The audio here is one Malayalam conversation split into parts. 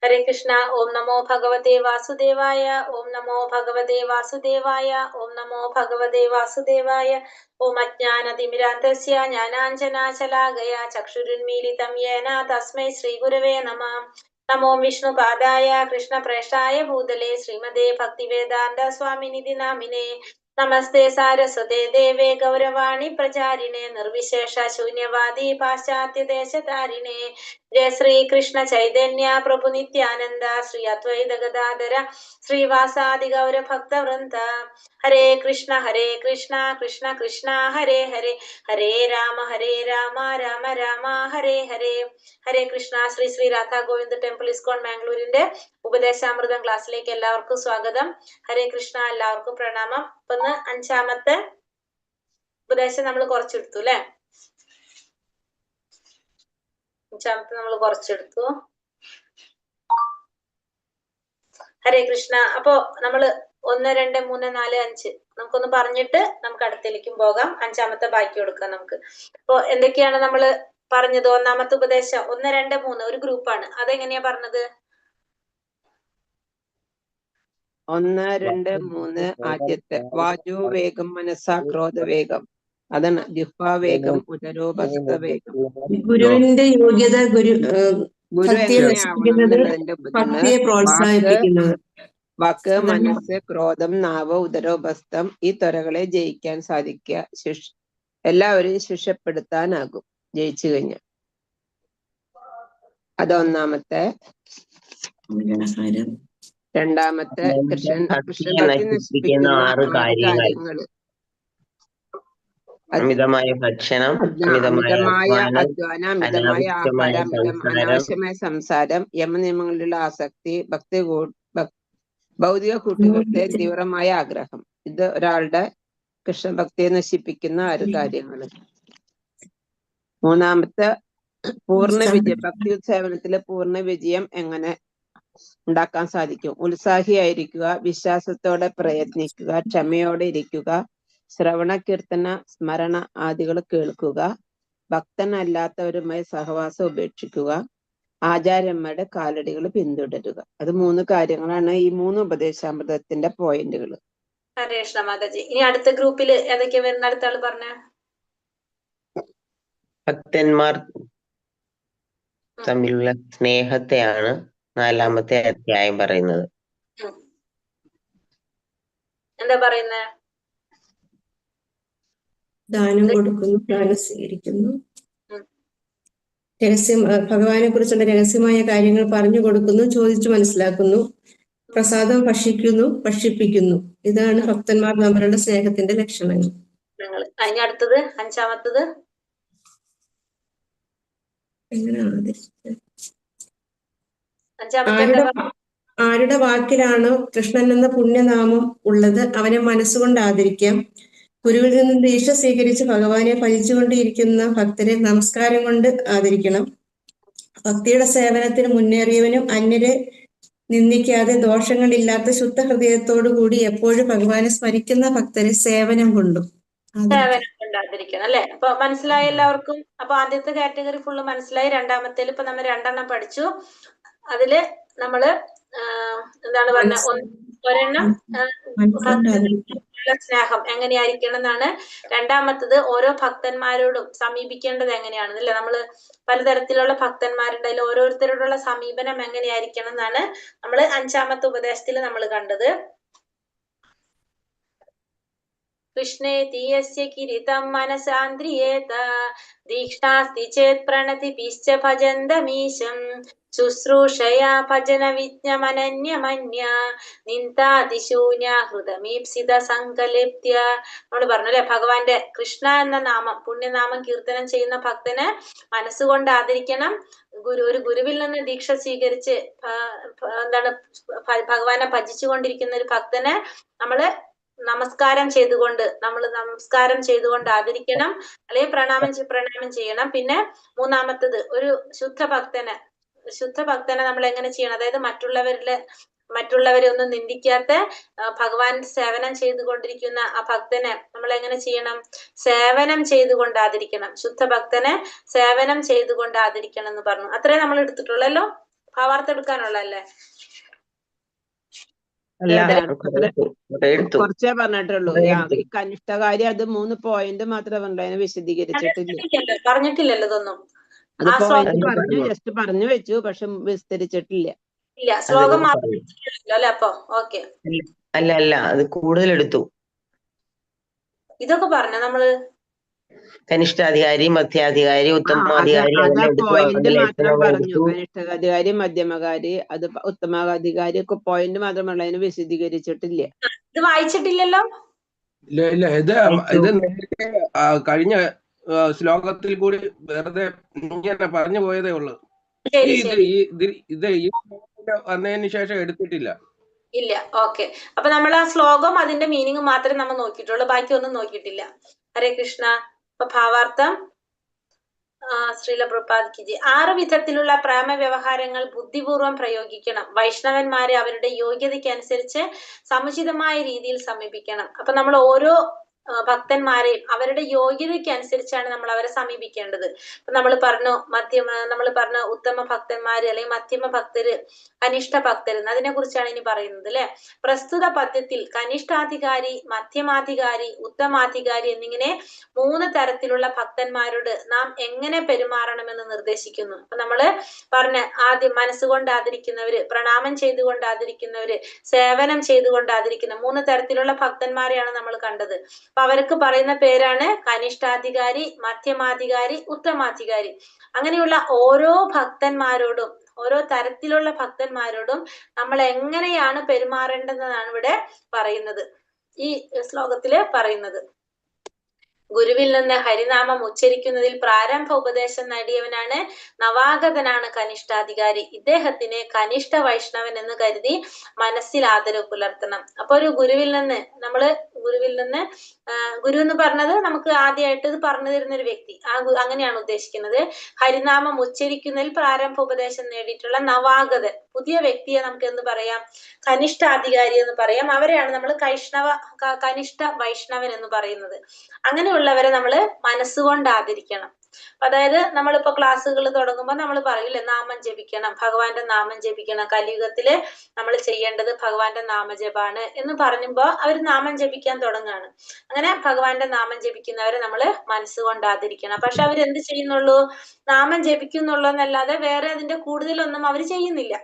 ഹരേ കൃഷ്ണ. ഓം നമോ ഭഗവതേ വാസുദേവായ. ഓം നമോ ഭഗവതേ വാസുദേവായ. ഓം നമോ ഭഗവതേ വാസുദേവായ. ഓം അജ്ഞാനതിമിരാന്തസ്യ ജ്ഞാനാഞ്ജനാശലാകയ ചക്ഷുരുന്മീലിതം യേന തസ്മൈ ശ്രീഗുരവേ നമഃ. നമോ വിഷ്ണുപാദായ കൃഷ്ണപ്രേഷ്ഠായ ഭൂതലേ ശ്രീമതേ ഭക്തിവേദാന്ത സ്വാമിനിധി നാമിനേ. നമസ്തേ സാരസ്വതേ ദേവേ ഗൗരവാണി പ്രചാരിണേ നിർവിശേഷ ശൂന്യവാദി പാശ്ചാത്യദേശതാരിണേ. ജയ ശ്രീ കൃഷ്ണ ചൈതന്യ പ്രഭു നിത്യാനന്ദ ശ്രീ അദ്വൈത ഗദാധര ശ്രീവാസാദി ഗൗര ഭക്തവൃന്ദ. ഹരേ കൃഷ്ണ കൃഷ്ണ കൃഷ്ണ ഹരേ ഹരേ, ഹരേ രാമ രാമ രാമ ഹരേ ഹരേ. ഹരേ കൃഷ്ണ. ശ്രീ ശ്രീ രാധാ ഗോവിന്ദ് ടെമ്പിൾ ഇസ്കോൺ മാംഗ്ലൂരിന്റെ ഉപദേശാമൃതം ക്ലാസ്സിലേക്ക് എല്ലാവർക്കും സ്വാഗതം. ഹരേ കൃഷ്ണ. എല്ലാവർക്കും പ്രണാമം. ഇപ്പൊ 5ാമത്തെ ഉപദേശം നമ്മൾ കുറച്ചെടുത്തു അല്ലെ. 5ാമത്തെ നമ്മൾ കുറച്ചെടുത്തു. ഹരേ കൃഷ്ണ. അപ്പോ നമ്മള് 1, 2, 3, 4, 5 നമുക്കൊന്ന് പറഞ്ഞിട്ട് നമുക്ക് അടുത്തേക്കും പോകാം. 5ാമത്തെ ബാക്കി കൊടുക്കാം നമുക്ക്. അപ്പൊ എന്തൊക്കെയാണ് നമ്മള് പറഞ്ഞത്? 1ാമത്തെ ഉപദേശം 1, 2, 3 ഒരു ഗ്രൂപ്പാണ്. അതെങ്ങനെയാ പറഞ്ഞത്? 1, 2, 3 ആദ്യത്തെ വാചോ വേഗം മനസ്സാ ക്രോധവേഗം, അതാണ് ജിഹ്വാവേഗം ഉദരോപസ്ഥവേഗം. ഗുരുവിന്റെ യോഗ്യത ഗുരു എങ്ങനെയാവണമെന്നുള്ളതിന്റെ വാക്ക്, മനസ്സ്, ക്രോധം, നാവ്, ഉദരോപസ്ഥം ഈ ത്വരകളെ ജയിക്കാൻ സാധിക്കുക. എല്ലാവരും ശിക്ഷപ്പെടുത്താനാകും ജയിച്ചു കഴിഞ്ഞാൽ. അത് 1ാമത്തെ. 2ാമത്തെ കൃഷ്ണഭക്തി നശിപ്പിക്കുന്ന 6 കാര്യങ്ങള്. അമിതമായ ഭക്ഷണം, അമിതമായ അധ്വാനം, അമിതമായ ആഹാരം, അനാവശ്യമായ സംസാരം, യമനിയമങ്ങളിലുള്ള ആസക്തി, ഭൗതിക കൂട്ടുകെട്ട്, തീവ്രമായ ആഗ്രഹം. ഇത് ഒരാളുടെ കൃഷ്ണഭക്തിയെ നശിപ്പിക്കുന്ന 6 കാര്യങ്ങള്. 3ാമത്തെ പൂർണ്ണ വിജയം. ഭക്തി സേവനത്തിലെ പൂർണ്ണ വിജയം എങ്ങനെ ഉണ്ടാക്കാൻ സാധിക്കും? ഉത്സാഹിയായിരിക്കുക, വിശ്വാസത്തോടെ പ്രയത്നിക്കുക, ക്ഷമയോടെ ഇരിക്കുക, ശ്രവണ കീർത്തന സ്മരണ ആദികൾ കേൾക്കുക, ഭക്തനല്ലാത്തവരുമായി സഹവാസം ഉപേക്ഷിക്കുക, ആചാര്യന്മാരുടെ കാലടികൾ പിന്തുടരുക. അത് 3 കാര്യങ്ങളാണ് ഈ 3 ഉപദേശാമൃതത്തിന്റെ പോയിന്റുകൾ. ഹരേ കൃഷ്ണ മാതാജി. ഇനി അടുത്ത ഗ്രൂപ്പിൽ ഏതൊക്കെയാ വരുന്ന? അടുത്ത ആള് പറഞ്ഞ ഭക്തന്മാർ തമ്മിലുള്ള സ്നേഹത്തെയാണ് 4ാമത്തെ അധ്യായം പറയുന്നത്. എന്താ പറയുന്നത്? ദാനം കൊടുക്കുന്നു, ദാനം സ്വീകരിക്കുന്നു, ഭഗവാനെ കുറിച്ചുള്ള രഹസ്യമായ കാര്യങ്ങൾ പറഞ്ഞു കൊടുക്കുന്നു, ചോദിച്ചു മനസ്സിലാക്കുന്നു, പ്രസാദം ഭക്ഷിപ്പിക്കുന്നു. ഇതാണ് ഭക്തന്മാർ തമ്മിലുള്ള സ്നേഹത്തിന്റെ ലക്ഷണങ്ങൾ. അതിന് അടുത്തത് 5ാമത്തത് ആരുടെ വാക്കിലാണോ കൃഷ്ണൻ എന്ന പുണ്യനാമം ഉള്ളത് അവനെ മനസ്സുകൊണ്ട് ആദരിക്കാം. ഗുരുവിൽ നിന്നും ദീക്ഷ സ്വീകരിച്ച് ഭഗവാനെ ഭജിച്ചുകൊണ്ടിരിക്കുന്ന ഭക്തരെ നമസ്കാരം കൊണ്ട് ആദരിക്കണം. ഭക്തിയുടെ സേവനത്തിന് മുന്നേറിയവനും അന്യരെ നിന്ദിക്കാതെ ദോഷങ്ങളില്ലാത്ത ശുദ്ധ ഹൃദയത്തോടു കൂടി എപ്പോഴും ഭഗവാനെ സ്മരിക്കുന്ന ഭക്തരെ സേവനം കൊണ്ടും ആദരിക്കണം അല്ലെ. അപ്പൊ മനസ്സിലായി എല്ലാവർക്കും? അപ്പൊ ആദ്യത്തെ കാറ്റഗറി ഫുള്ള് മനസ്സിലായി. 2ാമത്തേൽ ഇപ്പൊ നമ്മൾ 2 പഠിച്ചു. അതില് നമ്മള് എന്താണ് പറഞ്ഞ? ഒരെണ്ണം സ്നേഹം എങ്ങനെയായിരിക്കണം എന്നാണ്. 2ാമത്തത് ഓരോ ഭക്തന്മാരോടും സമീപിക്കേണ്ടത് എങ്ങനെയാണ് അല്ലെ. നമ്മള് പലതരത്തിലുള്ള ഭക്തന്മാരുണ്ട്. അതിൽ ഓരോരുത്തരോടുള്ള സമീപനം എങ്ങനെയായിരിക്കണം എന്നാണ് നമ്മള് 5ാമത്തെ ഉപദേശത്തിൽ നമ്മൾ കണ്ടത്. കൃഷ്ണേതി യസ്യ കിരീടം മനസാന്ദ്രിയേത ദീക്ഷാസ്തി ചേത് പ്രണതിഭിശ്ച ഭജന്തമീശം ശുശ്രൂഷയാ ഭജന വിജ്ഞമനന്യമന്യ നിന്ദാതിശൂന്യ ഹൃദമീപ്സിത സങ്കലിപ്യ. നമ്മൾ പറഞ്ഞു അല്ലെ, ഭഗവാന്റെ കൃഷ്ണ എന്ന നാമം പുണ്യനാമം കീർത്തനം ചെയ്യുന്ന ഭക്തന് മനസ്സുകൊണ്ട് ആദരിക്കണം. ഒരു ഗുരുവിൽ നിന്ന് ദീക്ഷ സ്വീകരിച്ച് എന്താണ് ഭഗവാനെ ഭജിച്ചുകൊണ്ടിരിക്കുന്ന ഒരു ഭക്തന് നമ്മള് നമസ്കാരം ചെയ്തുകൊണ്ട് ആദരിക്കണം, അല്ലെങ്കിൽ പ്രണാമം ചെയ്യണം. പിന്നെ 3ാമത്തത് ഒരു ശുദ്ധ ഭക്തനെ നമ്മൾ എങ്ങനെ ചെയ്യണം? അതായത് മറ്റുള്ളവരെ ഒന്നും നിന്ദിക്കാത്ത ഭഗവാൻ സേവനം ചെയ്തുകൊണ്ടിരിക്കുന്ന ആ ഭക്തനെ നമ്മൾ എങ്ങനെ ചെയ്യണം? സേവനം ചെയ്തുകൊണ്ട് ആദരിക്കണം. ശുദ്ധ ഭക്തനെ സേവനം ചെയ്തുകൊണ്ട് ആദരിക്കണം എന്ന് പറഞ്ഞു. അത്രേ നമ്മൾ എടുത്തിട്ടുള്ളല്ലോ. ഭാവാർത്ഥം എടുക്കാനുള്ളല്ലേ? അല്ല, എടുത്തു കുറച്ചേ പറഞ്ഞിട്ടുള്ളൂ. ഈ കനിഷ്ഠകാരി അത് 3 പോയിന്റ് മാത്രമേ അതിനെ വിശദീകരിച്ചിട്ടില്ല. പറഞ്ഞിട്ടില്ലല്ലോ ഇതൊന്നും. അത് പോയിന്റ് പറഞ്ഞു, ജസ്റ്റ് പറഞ്ഞു വെച്ചു, പക്ഷെ വിസ്തരിച്ചിട്ടില്ല. ഇല്ല, ശ്ലോകം അല്ലേ? അപ്പൊ ഓക്കെ. അല്ല, അത് കൂടുതൽ എടുത്തു. ഇതൊക്കെ പറഞ്ഞ നമ്മള് കനിഷ്ഠാധികാരി, മധ്യാധികാരി, ഉത്തമാധികാരി, പോയിന്റ് മാത്രം പറഞ്ഞു. കനിഷ്ഠാധികാരി, മധ്യമകാരി, അത് ഉത്തമാധികാരി ഒക്കെ പോയിന്റ് മാത്രമല്ല, അതിന് വിശദീകരിച്ചിട്ടില്ല. ഇത് വായിച്ചിട്ടില്ലല്ലോ? ഇല്ല, ഇത് നേരത്തെ കഴിഞ്ഞ ശ്ലോകത്തിൽ കൂടി വെറുതെ ഇങ്ങനെ പറഞ്ഞു പോയതേ ഉള്ളൂ. ഇത് വന്നതിന് ശേഷം എടുത്തിട്ടില്ല. ഇല്ല, ഓക്കെ. അപ്പൊ നമ്മൾ ആ ശ്ലോകം അതിന്റെ മീനിങ് മാത്രമേ നമ്മൾ നോക്കിയിട്ടുള്ളൂ, ബാക്കി ഒന്നും നോക്കിയിട്ടില്ല. ഹരേ കൃഷ്ണ. അപ്പൊ ഭാവാർത്ഥം ശ്രീല പ്രഭുപാദിക്ക് 6 വിധത്തിലുള്ള പ്രേമ വ്യവഹാരങ്ങൾ ബുദ്ധിപൂർവം പ്രയോഗിക്കണം. വൈഷ്ണവന്മാരെ അവരുടെ യോഗ്യതയ്ക്കനുസരിച്ച് സമുചിതമായ രീതിയിൽ സമീപിക്കണം. അപ്പൊ നമ്മൾ ഓരോ ഭക്തന്മാരെയും അവരുടെ യോഗ്യതയ്ക്ക് അനുസരിച്ചാണ് നമ്മൾ അവരെ സമീപിക്കേണ്ടത്. അപ്പൊ നമ്മൾ പറഞ്ഞു ഉത്തമ ഭക്തന്മാര് അല്ലെങ്കിൽ മധ്യമ ഭക്തര്, കനിഷ്ഠ ഭക്തര്, അതിനെ കുറിച്ചാണ് ഇനി പറയുന്നത് അല്ലെ. പ്രസ്തുത പദ്യത്തിൽ കനിഷ്ഠാധികാരി, മധ്യമാധികാരി, ഉത്തമാധികാരി എന്നിങ്ങനെ 3 തരത്തിലുള്ള ഭക്തന്മാരോട് നാം എങ്ങനെ പെരുമാറണമെന്ന് നിർദ്ദേശിക്കുന്നു. അപ്പൊ നമ്മള് ആദ്യം മനസ്സുകൊണ്ട് ആദരിക്കുന്നവര്, പ്രണാമം ചെയ്തുകൊണ്ട് ആദരിക്കുന്നവര്, സേവനം ചെയ്തുകൊണ്ട് ആദരിക്കുന്ന 3 തരത്തിലുള്ള ഭക്തന്മാരെയാണ് നമ്മൾ കണ്ടത്. അപ്പൊ അവർക്ക് പറയുന്ന പേരാണ് കനിഷ്ഠാധികാരി, മധ്യമാധികാരി, ഉത്തമാധികാരി. അങ്ങനെയുള്ള ഓരോ ഭക്തന്മാരോടും, ഓരോ തരത്തിലുള്ള ഭക്തന്മാരോടും നമ്മൾ എങ്ങനെയാണ് പെരുമാറേണ്ടതെന്നാണ് ഇവിടെ പറയുന്നത്, ഈ ശ്ലോകത്തില് പറയുന്നത്. ഗുരുവിൽ നിന്ന് ഹരിനാമം ഉച്ചരിക്കുന്നതിൽ പ്രാരംഭ ഉപദേശം നേടിയവനാണ് നവാഗതനാണ് കനിഷ്ഠാധികാരി. ഇദ്ദേഹത്തിന് കനിഷ്ഠ വൈഷ്ണവൻ എന്ന് കരുതി മനസ്സിൽ ആദരവ് പുലർത്തണം. അപ്പൊ ഒരു ഗുരു എന്ന് പറഞ്ഞത് നമുക്ക് ആദ്യമായിട്ട് ഇത് പറഞ്ഞു തരുന്ന ഒരു വ്യക്തി, അങ്ങനെയാണ് ഉദ്ദേശിക്കുന്നത്. ഹരിനാമം ഉച്ചരിക്കുന്നതിൽ പ്രാരംഭ ഉപദേശം നേടിയിട്ടുള്ള നവാഗതൻ, പുതിയ വ്യക്തിയെ നമുക്ക് എന്ത് പറയാം? കനിഷ്ഠാധികാരി എന്ന് പറയാം. അവരെയാണ് നമ്മൾ കനിഷ്ഠ വൈഷ്ണവൻ എന്ന് പറയുന്നത്. അങ്ങനെയുള്ളവരെ നമ്മൾ മനസ്സുകൊണ്ട് ആദരിക്കണം. അതായത് നമ്മളിപ്പോ ക്ലാസ്സുകൾ തുടങ്ങുമ്പോൾ നമ്മൾ പറയില്ലേ, നാമം ജപിക്കണം, ഭഗവാന്റെ നാമം ജപിക്കണം, കലിയുഗത്തില് നമ്മൾ ചെയ്യേണ്ടത് ഭഗവാന്റെ നാമജപാണ് എന്ന് പറയുമ്പോ അവർ നാമം ജപിക്കാൻ തുടങ്ങുകയാണ്. അങ്ങനെ ഭഗവാന്റെ നാമം ജപിക്കുന്നവരെ നമ്മൾ മനസ്സുകൊണ്ട് ആദരിക്കണം. പക്ഷെ അവരെന്ത് ചെയ്യുന്നുള്ളൂ? നാമം ജപിക്കുന്നുള്ളൂ എന്നല്ലാതെ വേറെ അതിന്റെ കൂടുതലൊന്നും അവർ ചെയ്യുന്നില്ല,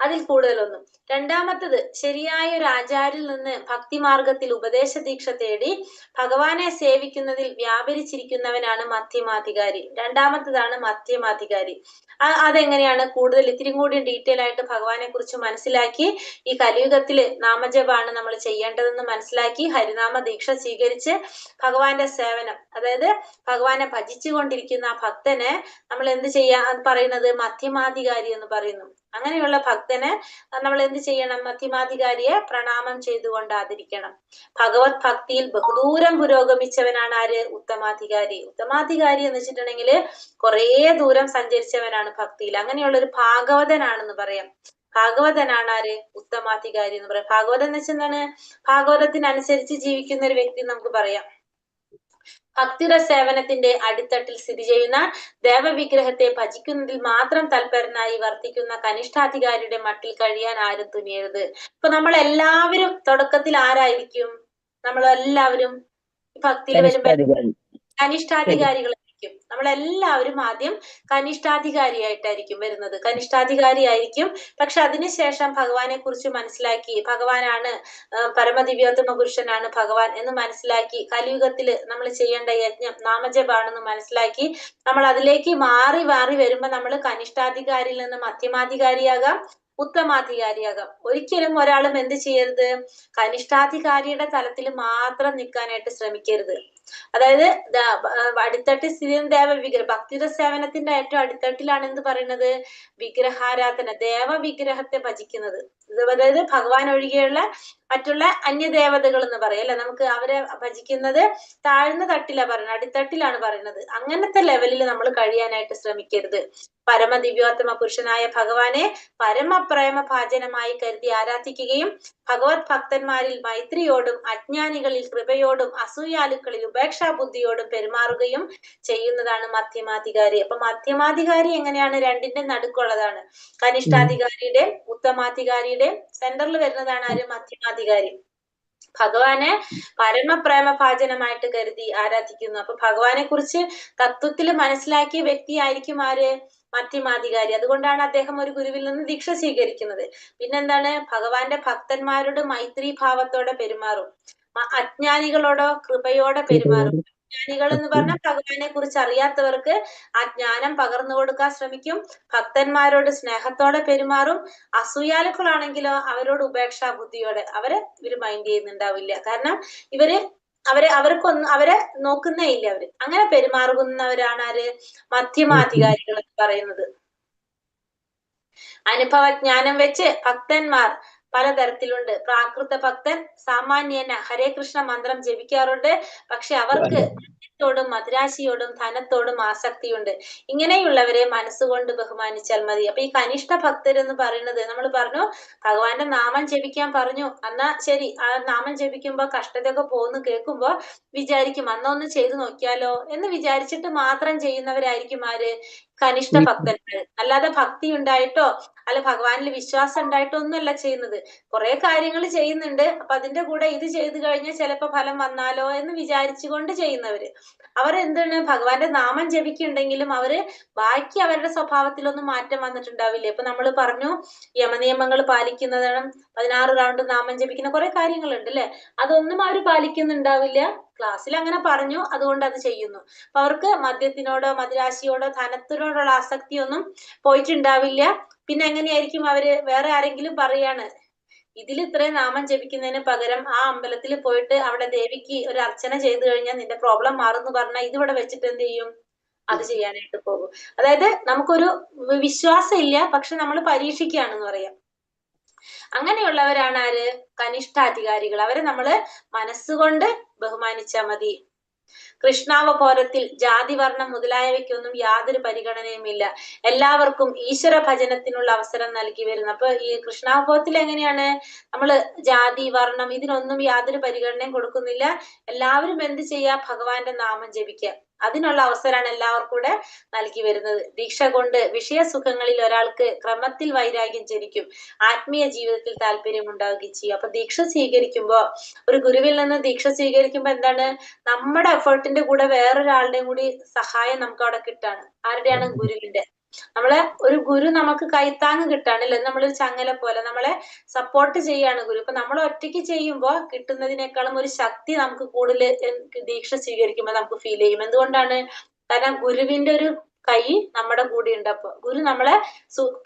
അതിൽ കൂടുതലൊന്നും. രണ്ടാമത്തത്, ശരിയായ ഒരു ആചാര്യൽ നിന്ന് ഭക്തിമാർഗത്തിൽ ഉപദേശ ദീക്ഷ തേടി ഭഗവാനെ സേവിക്കുന്നതിൽ വ്യാപരിച്ചിരിക്കുന്നവനാണ് മധ്യമാധികാരി. രണ്ടാമത്തതാണ് മധ്യമാധികാരി. അതെങ്ങനെയാണ്? കൂടുതൽ ഇത്തിരി കൂടി ഡീറ്റെയിൽ ആയിട്ട് ഭഗവാനെ കുറിച്ച് മനസ്സിലാക്കി, ഈ കലിയുഗത്തില് നാമജപാണ് നമ്മൾ ചെയ്യേണ്ടതെന്ന് മനസ്സിലാക്കി ഹരിനാമ ദീക്ഷ സ്വീകരിച്ച് ഭഗവാന്റെ സേവനം, അതായത് ഭഗവാനെ ഭജിച്ചുകൊണ്ടിരിക്കുന്ന ആ ഭക്തനെ നമ്മൾ എന്ത് ചെയ്യാ പറയുന്നത്? മധ്യമാധികാരി എന്ന് പറയുന്നു. അങ്ങനെയുള്ള ഭക്തന് നമ്മൾ എന്ത് ചെയ്യണം? മധ്യമാധികാരിയെ പ്രണാമം ചെയ്തുകൊണ്ട് ആദരിക്കണം. ഭഗവത് ഭക്തിയിൽ ബഹുദൂരം പുരോഗമിച്ചവനാണ് ആര്? ഉത്തമാധികാരി. ഉത്തമാധികാരി എന്ന് വെച്ചിട്ടുണ്ടെങ്കിൽ കുറേ ദൂരം സഞ്ചരിച്ചവനാണ് ഭക്തിയിൽ. അങ്ങനെയുള്ള ഒരു ഭാഗവതനാണെന്ന് പറയാം. ഭാഗവതനാണ് ആര്? ഉത്തമാധികാരി എന്ന് പറയാം. ഭാഗവതം എന്ന് വെച്ചാൽ എന്താണ്? ഭാഗവതത്തിനനുസരിച്ച് ജീവിക്കുന്ന ഒരു വ്യക്തി നമുക്ക് പറയാം. ഭക്തിയുടെ സേവനത്തിന്റെ അടിത്തട്ടിൽ സ്ഥിതി ചെയ്യുന്ന ദേവവിഗ്രഹത്തെ ഭജിക്കുന്നതിൽ മാത്രം തൽപരനായി വർത്തിക്കുന്ന കനിഷ്ഠാധികാരിയുടെ മട്ടിൽ കഴിയാൻ ആരും തുനിയരുത്. ഇപ്പൊ നമ്മളെല്ലാവരും തുടക്കത്തിൽ ആരായിരിക്കും? നമ്മളെല്ലാവരും ഭക്തിയിൽ വരുമ്പോ കനിഷ്ഠാധികാരികളായിരിക്കും. നമ്മളെല്ലാവരും ആദ്യം കനിഷ്ഠാധികാരിയായിട്ടായിരിക്കും വരുന്നത്, കനിഷ്ഠാധികാരിയായിരിക്കും. പക്ഷെ അതിനുശേഷം ഭഗവാനെ കുറിച്ച് മനസ്സിലാക്കി, ഭഗവാനാണ് പരമദിവ്യോത്തമ പുരുഷനാണ് ഭഗവാൻ എന്ന് മനസ്സിലാക്കി, കലിയുഗത്തില് നമ്മൾ ചെയ്യേണ്ട യജ്ഞം നാമജപാണെന്ന് മനസ്സിലാക്കി നമ്മൾ അതിലേക്ക് മാറി വരുമ്പോ നമ്മൾ കനിഷ്ഠാധികാരിയിൽ നിന്ന് മധ്യമാധികാരിയാകാം, ഉത്തമാധികാരിയാകാം. ഒരിക്കലും ഒരാളും എന്ത് ചെയ്യരുത്? കനിഷ്ഠാധികാരിയുടെ തലത്തിൽ മാത്രം നിൽക്കാനായിട്ട് ശ്രമിക്കരുത്. അതായത് അടിത്തട്ടിൽ സ്ഥിതി ചെയ്യുന്ന ദേവവിഗ്രഹം, ഭക്തിയുടെ സേവനത്തിന്റെ ഏറ്റവും അടിത്തട്ടിലാണ് എന്ത് പറയുന്നത്? വിഗ്രഹാരാധന, ദേവവിഗ്രഹത്തെ ഭജിക്കുന്നത്. അതായത് ഭഗവാൻ ഒഴികെയുള്ള മറ്റുള്ള അന്യദേവതകൾ എന്ന് പറയും അല്ലെ. നമുക്ക് അവരെ ഭജിക്കുന്നത് താഴ്ന്ന തട്ടിലാ പറയുന്നത്, അടിത്തട്ടിലാണ് പറയുന്നത്. അങ്ങനത്തെ ലെവലിൽ നമ്മൾ കഴിയാനായിട്ട് ശ്രമിക്കരുത്. പരമദിവ്യോത്തമ പുരുഷനായ ഭഗവാനെ പരമപ്രേമ ഭാജനമായി കരുതി ആരാധിക്കുകയും ഭഗവത് ഭക്തന്മാരിൽ മൈത്രിയോടും അജ്ഞാനികളിൽ കൃപയോടും അസൂയാലുക്കളിൽ ഉപേക്ഷാബുദ്ധിയോടും പെരുമാറുകയും ചെയ്യുന്നതാണ് മധ്യമാധികാരി. അപ്പൊ മധ്യമാധികാരി എങ്ങനെയാണ്? രണ്ടിന്റെ നടുക്കുള്ളതാണ്. കനിഷ്ഠാധികാരിയുടെ ഉത്തമാധികാരിയുടെ സെന്ററിൽ വരുന്നതാണ് ആര്? മധ്യമാധികാരി. ഭഗവാനെ പരമപ്രേമ ഭാജനമായിട്ട് കരുതി ആരാധിക്കുന്നു. അപ്പൊ ഭഗവാനെ കുറിച്ച് തത്വത്തിൽ മനസ്സിലാക്കിയ വ്യക്തിയായിരിക്കും ആര്? മധ്യമാധികാരി. അതുകൊണ്ടാണ് അദ്ദേഹം ഒരു ഗുരുവിൽ നിന്ന് ദീക്ഷ സ്വീകരിക്കുന്നത്. പിന്നെന്താണ്? ഭഗവാന്റെ ഭക്തന്മാരോട് മൈത്രി ഭാവത്തോടെ പെരുമാറും, അജ്ഞാനികളോടോ കൃപയോടെ പെരുമാറും. അജ്ഞാനികൾ എന്ന് പറഞ്ഞാൽ ഭഗവാനെ കുറിച്ച് അറിയാത്തവർക്ക് ആ ജ്ഞാനം പകർന്നു കൊടുക്കാൻ ശ്രമിക്കും. ഭക്തന്മാരോട് സ്നേഹത്തോടെ പെരുമാറും. അസൂയാലുക്കളാണെങ്കിലോ അവരോട് ഉപേക്ഷാ ബുദ്ധിയോടെ. ഇവര് മൈൻഡ് ചെയ്യുന്നുണ്ടാവില്ല. കാരണം അവരെ നോക്കുന്നേ ഇല്ല. അങ്ങനെ പെരുമാറുന്നവരാണ് ആര്? മധ്യമാധികാരികൾ എന്ന് പറയുന്നത്. അനുഭവജ്ഞാനം വെച്ച് ഭക്തന്മാർ പലതരത്തിലുണ്ട്. പ്രാകൃത ഭക്തൻ സാമാന്യേന ഹരേ കൃഷ്ണ മന്ത്രം ജപിക്കാറുണ്ട്. പക്ഷെ അവർക്ക് ോടും മദ്രാശിയോടും ധനത്തോടും ആസക്തിയുണ്ട്. ഇങ്ങനെയുള്ളവരെ മനസ്സുകൊണ്ട് ബഹുമാനിച്ചാൽ മതി. അപ്പൊ ഈ കനിഷ്ഠ ഭക്തർ എന്ന് പറയുന്നത്, നമ്മൾ പറഞ്ഞു ഭഗവാന്റെ നാമം ജപിക്കാൻ പറഞ്ഞു. എന്നാ ശരി, ആ നാമം ജപിക്കുമ്പോ കഷ്ടതയൊക്കെ പോകുന്നു കേൾക്കുമ്പോ വിചാരിക്കും അന്നൊന്ന് ചെയ്തു നോക്കിയാലോ എന്ന് വിചാരിച്ചിട്ട് മാത്രം ചെയ്യുന്നവരായിരിക്കും ആര്? കനിഷ്ഠ ഭക്തന്മാർ. അല്ലാതെ ഭക്തി ഉണ്ടായിട്ടോ അല്ല ഭഗവാനിൽ വിശ്വാസം ഉണ്ടായിട്ടോ ഒന്നുമല്ല ചെയ്യുന്നത്. കുറെ കാര്യങ്ങൾ ചെയ്യുന്നുണ്ട്. അപ്പൊ അതിന്റെ കൂടെ ഇത് ചെയ്തു കഴിഞ്ഞാൽ ചിലപ്പോ ഫലം വന്നാലോ എന്ന് വിചാരിച്ചുകൊണ്ട് ചെയ്യുന്നവര്. അവരെന്താണ്? ഭഗവാന്റെ നാമം ജപിക്കുന്നുണ്ടെങ്കിലും അവര് ബാക്കി അവരുടെ സ്വഭാവത്തിലൊന്നും മാറ്റം വന്നിട്ടുണ്ടാവില്ലേ. ഇപ്പൊ നമ്മൾ പറഞ്ഞു യമനിയമങ്ങൾ പാലിക്കുന്നതാണ്, 16 റൗണ്ട് നാമം ജപിക്കുന്ന കുറെ കാര്യങ്ങളുണ്ട് അല്ലെ. അതൊന്നും അവർ പാലിക്കുന്നുണ്ടാവില്ല. ക്ലാസ്സിൽ അങ്ങനെ പറഞ്ഞു, അതുകൊണ്ട് അത് ചെയ്യുന്നു. അപ്പൊ അവർക്ക് മദ്യത്തിനോടോ മദിരാശിയോടോ ധനത്തിനോടുള്ള ആസക്തിയൊന്നും പോയിട്ടുണ്ടാവില്ല. പിന്നെ എങ്ങനെയായിരിക്കും അവര്? വേറെ ആരെങ്കിലും പറയാണ് ഇതിൽ ഇത്രയും നാമം ജപിക്കുന്നതിന് പകരം ആ അമ്പലത്തിൽ പോയിട്ട് അവിടെ ദേവിക്ക് ഒരു അർച്ചന ചെയ്തു കഴിഞ്ഞാൽ നിന്റെ പ്രോബ്ലം മാറുന്നു പറഞ്ഞാൽ ഇതിവിടെ വെച്ചിട്ട് എന്ത് ചെയ്യും? അത് ചെയ്യാനായിട്ട് പോകും. അതായത് നമുക്കൊരു വിശ്വാസം ഇല്ല, പക്ഷെ നമ്മൾ പരീക്ഷിക്കുകയാണെന്ന് പറയാം. അങ്ങനെയുള്ളവരാണ് ആര്? കനിഷ്ഠാധികാരികൾ. അവരെ നമ്മള് മനസ്സുകൊണ്ട് ബഹുമാനിച്ചാൽ മതി. കൃഷ്ണാവബോധത്തിൽ ജാതി വർണ്ണം മുതലായവയ്ക്കൊന്നും യാതൊരു പരിഗണനയുമില്ല. എല്ലാവർക്കും ഈശ്വര ഭജനത്തിനുള്ള അവസരം നൽകി വരുന്നു. അപ്പൊ ഈ കൃഷ്ണാവബോധത്തിൽ എങ്ങനെയാണ്? നമ്മള് ജാതി വർണ്ണം ഇതിനൊന്നും യാതൊരു പരിഗണനയും കൊടുക്കുന്നില്ല. എല്ലാവരും എന്ത് ചെയ്യാ? ഭഗവാന്റെ നാമം ജപിക്കുക. അതിനുള്ള അവസരമാണ് എല്ലാവർക്കും കൂടെ നൽകി വരുന്നത്. ദീക്ഷ കൊണ്ട് വിഷയസുഖങ്ങളിൽ ഒരാൾക്ക് ക്രമത്തിൽ വൈരാഗ്യം ജനിക്കും, ആത്മീയ ജീവിതത്തിൽ താല്പര്യം ഉണ്ടാവുകയും ചെയ്യും. അപ്പൊ ദീക്ഷ സ്വീകരിക്കുമ്പോ, ഒരു ഗുരുവിൽ നിന്ന് ദീക്ഷ സ്വീകരിക്കുമ്പോ എന്താണ്? നമ്മുടെ എഫേർട്ടിന്റെ കൂടെ വേറൊരാളുടെയും കൂടി സഹായം നമുക്ക് അവിടെ കിട്ടാണ്. ആരുടെയാണ്? ഗുരുവിന്റെ. നമ്മളെ ഒരു ഗുരു നമുക്ക് കൈത്താങ്ങ് കിട്ടാണല്ലേ. നമ്മളൊരു ചങ്ങല പോലെ നമ്മളെ സപ്പോർട്ട് ചെയ്യാണ് ഗുരു. ഇപ്പൊ നമ്മൾ ഒറ്റയ്ക്ക് ചെയ്യുമ്പോ കിട്ടുന്നതിനേക്കാളും ഒരു ശക്തി നമുക്ക് കൂടുതൽ ദീക്ഷ സ്വീകരിക്കുമ്പോൾ നമുക്ക് ഫീൽ ചെയ്യും. എന്തുകൊണ്ടാണ്? കാരണം ഗുരുവിന്റെ ഒരു കൈ നമ്മുടെ കൂടെ ഉണ്ട്. അപ്പൊ ഗുരു നമ്മളെ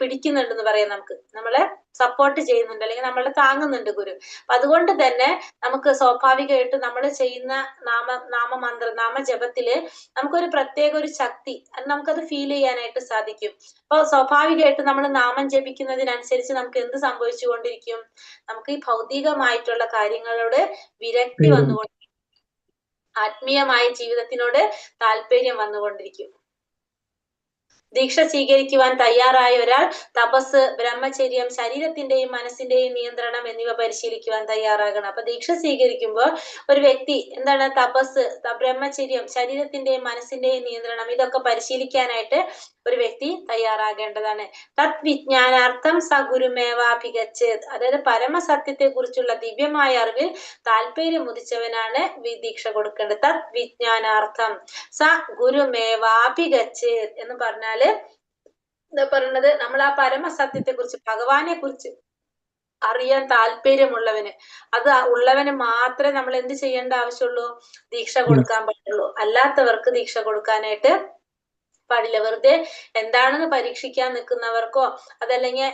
പിടിക്കുന്നുണ്ടെന്ന് പറയാം. നമ്മളെ സപ്പോർട്ട് ചെയ്യുന്നുണ്ട്, അല്ലെങ്കിൽ നമ്മളെ താങ്ങുന്നുണ്ട് ഗുരു. അപ്പൊ അതുകൊണ്ട് തന്നെ നമുക്ക് സ്വാഭാവികമായിട്ട് നമ്മൾ ചെയ്യുന്ന നാമജപത്തില് നമുക്കൊരു പ്രത്യേക ഒരു ശക്തി നമുക്കത് ഫീൽ ചെയ്യാനായിട്ട് സാധിക്കും. അപ്പൊ സ്വാഭാവികമായിട്ട് നമ്മൾ നാമം ജപിക്കുന്നതിനനുസരിച്ച് നമുക്ക് എന്ത് സംഭവിച്ചുകൊണ്ടിരിക്കും? നമുക്ക് ഈ ഭൗതികമായിട്ടുള്ള കാര്യങ്ങളോട് വിരക്തി വന്നുകൊണ്ടിരിക്കും, ആത്മീയമായ ജീവിതത്തിനോട് താല്പര്യം വന്നുകൊണ്ടിരിക്കും. ദീക്ഷ സ്വീകരിക്കുവാൻ തയ്യാറായ ഒരാൾ തപസ്, ബ്രഹ്മചര്യം, ശരീരത്തിന്റെയും മനസ്സിന്റെയും നിയന്ത്രണം എന്നിവ പരിശീലിക്കുവാൻ തയ്യാറാകണം. അപ്പൊ ദീക്ഷ സ്വീകരിക്കുമ്പോൾ ഒരു വ്യക്തി എന്താണ്? തപസ്, ബ്രഹ്മചര്യം, ശരീരത്തിന്റെയും മനസ്സിന്റെയും നിയന്ത്രണം ഇതൊക്കെ പരിശീലിക്കാനായിട്ട് ഒരു വ്യക്തി തയ്യാറാകേണ്ടതാണ്. തത് വിജ്ഞാനാർത്ഥം സ ഗുരുമേവാഭിഗച്ഛേത്. അതായത് പരമസത്യത്തെ കുറിച്ചുള്ള ദിവ്യമായ അറിവിൽ താല്പര്യം ഉദിച്ചവനാണ് ദീക്ഷ കൊടുക്കേണ്ടത്. തത് വിജ്ഞാനാർത്ഥം സ ഗുരുമേവാഭിഗച്ഛേത് എന്ന് പറഞ്ഞാല് എന്താ പറയുന്നത്? നമ്മൾ ആ പരമസത്യത്തെ കുറിച്ച്, ഭഗവാനെ കുറിച്ച് അറിയാൻ താല്പര്യമുള്ളവന്, അത് ഉള്ളവന് മാത്രമേ നമ്മൾ എന്ത് ചെയ്യേണ്ട ആവശ്യമുള്ളൂ? ദീക്ഷ കൊടുക്കാൻ പാടുള്ളൂ. അല്ലാത്തവർക്ക് ദീക്ഷ കൊടുക്കാനായിട്ട് പാടില്ല. വെറുതെ എന്താണെന്ന് പരീക്ഷിക്കാൻ നിൽക്കുന്നവർക്കോ അതല്ലെങ്കിൽ